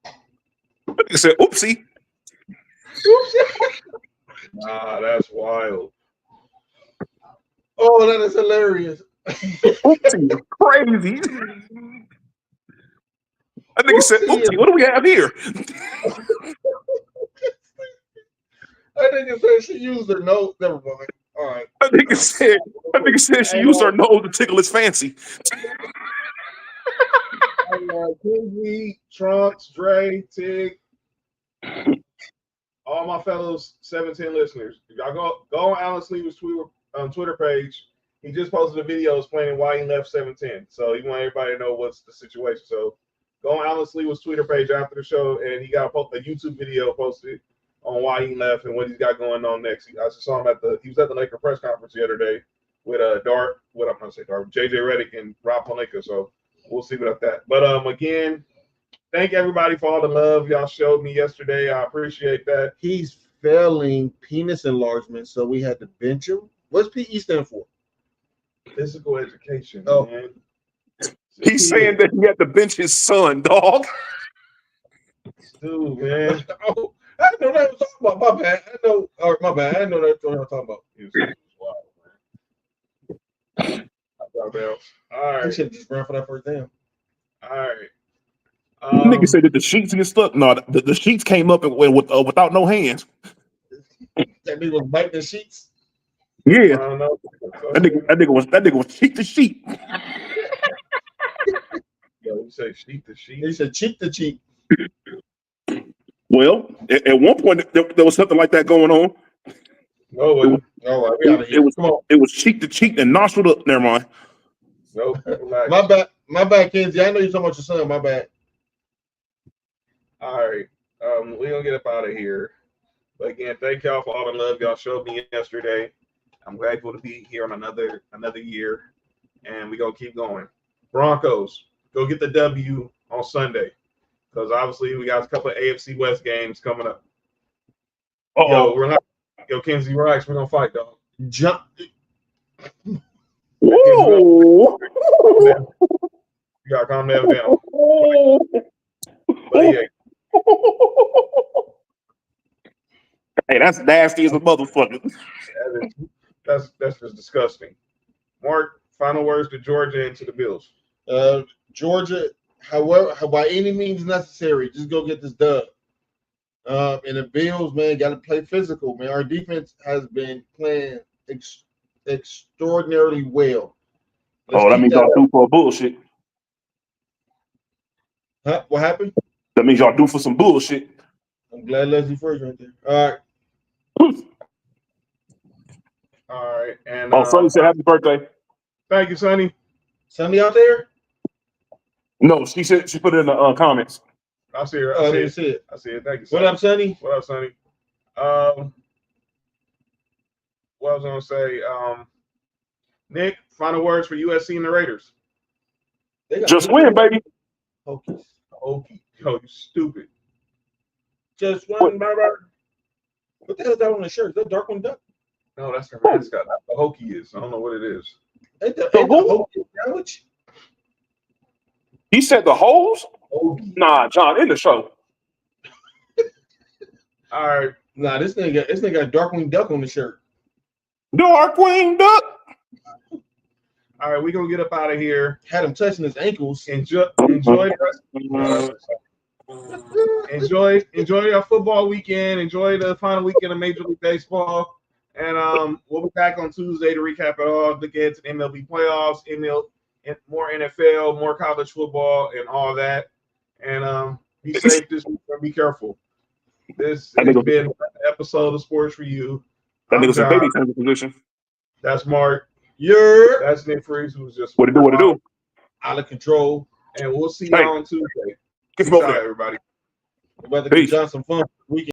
I said, oopsie. Nah, that's wild. Oh, that is hilarious. Oopsie, crazy. I think he said, oopsie, what do we have here? I think it said she used her nose. Never mind. All right. I think it said she used her nose to tickle his fancy. Kinsley, Trunks, Dre, Tig, all my fellows 710 listeners. Y'all go on Alan Sleever's Twitter page. He just posted a video explaining why he left 710. So he want everybody to know what's the situation. So go on Alan Sleever's Twitter page after the show, and he got a YouTube video posted on why he left and what he's got going on next. I just saw him he was at the Laker press conference the other day with JJ Redick and Rob Pelinka. So we'll see about that. But again, thank everybody for all the love y'all showed me yesterday. I appreciate that. He's failing penis enlargement, so we had to bench him. What's PE stand for? Physical education, man. He's saying that he had to bench his son, dog. Dude, man. Oh, I didn't know that was talking about. My bad. My bad. I didn't know that's what I was talking about. He was wild, man. All right. He should have just ran for that first down. All right. Nigga said that the sheets get stuck. No, the sheets came up without no hands. That nigga was biting the sheets. Yeah, I don't know. that nigga was cheek to sheet. Yo, you say sheet to sheet? He said cheek to cheek. Well, at one point there was something like that going on. No way. All right, we out of here. It was cheek to cheek and nostril to. Never mind. Nope. My bad, Kenzie. I know you're talking about your son. My bad. All right. We're gonna get up out of here. But again, thank y'all for all the love y'all showed me yesterday. I'm grateful to be here on another year, and we're gonna keep going. Broncos, go get the W on Sunday, because obviously we got a couple of AFC West games coming up. Yo, Kenzie, relax. We're gonna fight, dog. Jump. Whoa! You gotta calm down. But yeah. Hey, that's nasty as a motherfucker. That's just disgusting. Mark, final words to Georgia and to the Bills. Georgia, however, by any means necessary, just go get this dub. And the Bills, man, got to play physical, man. Our defense has been playing extraordinarily well. That means y'all due for a bullshit. Huh? What happened? That means y'all due for some bullshit. I'm glad Leslie first right there. All right. All right. And Sonny said happy birthday. Thank you, Sonny. Sonny out there? No, she said she put it in the comments. I see her. I didn't see it. I see it. Thank you, Sonny. What up, Sonny? What up, Sonny? What I was gonna say, Nick, final words for USC and the Raiders. Just win, baby. Hokies. Okie. Yo, you stupid. Just win, baby. What the hell is that on the shirt? Is that Darkwing Duck? No, that's their mascot. The Hokie is. I don't know what it is. Ain't the Hokie sandwich? He said the holes? Hokie. Nah, John, in the show. All right. Nah, this thing got Darkwing Duck on the shirt. Darkwing Duck. All right, we're gonna get up out of here. Had him touching his ankles. Enjoy your football weekend. Enjoy the final weekend of Major League Baseball. And we'll be back on Tuesday to recap it all. Look ahead to the MLB playoffs, more NFL, more college football, and all that. And be safe this week and be careful. This has been an episode of Sports4U. That nigga's a baby time position. That's Mark. That's Nick Freeze, who's just what it do. Out of control. And we'll see y'all on Tuesday. Peace out, everybody. We're about to get y'all some fun.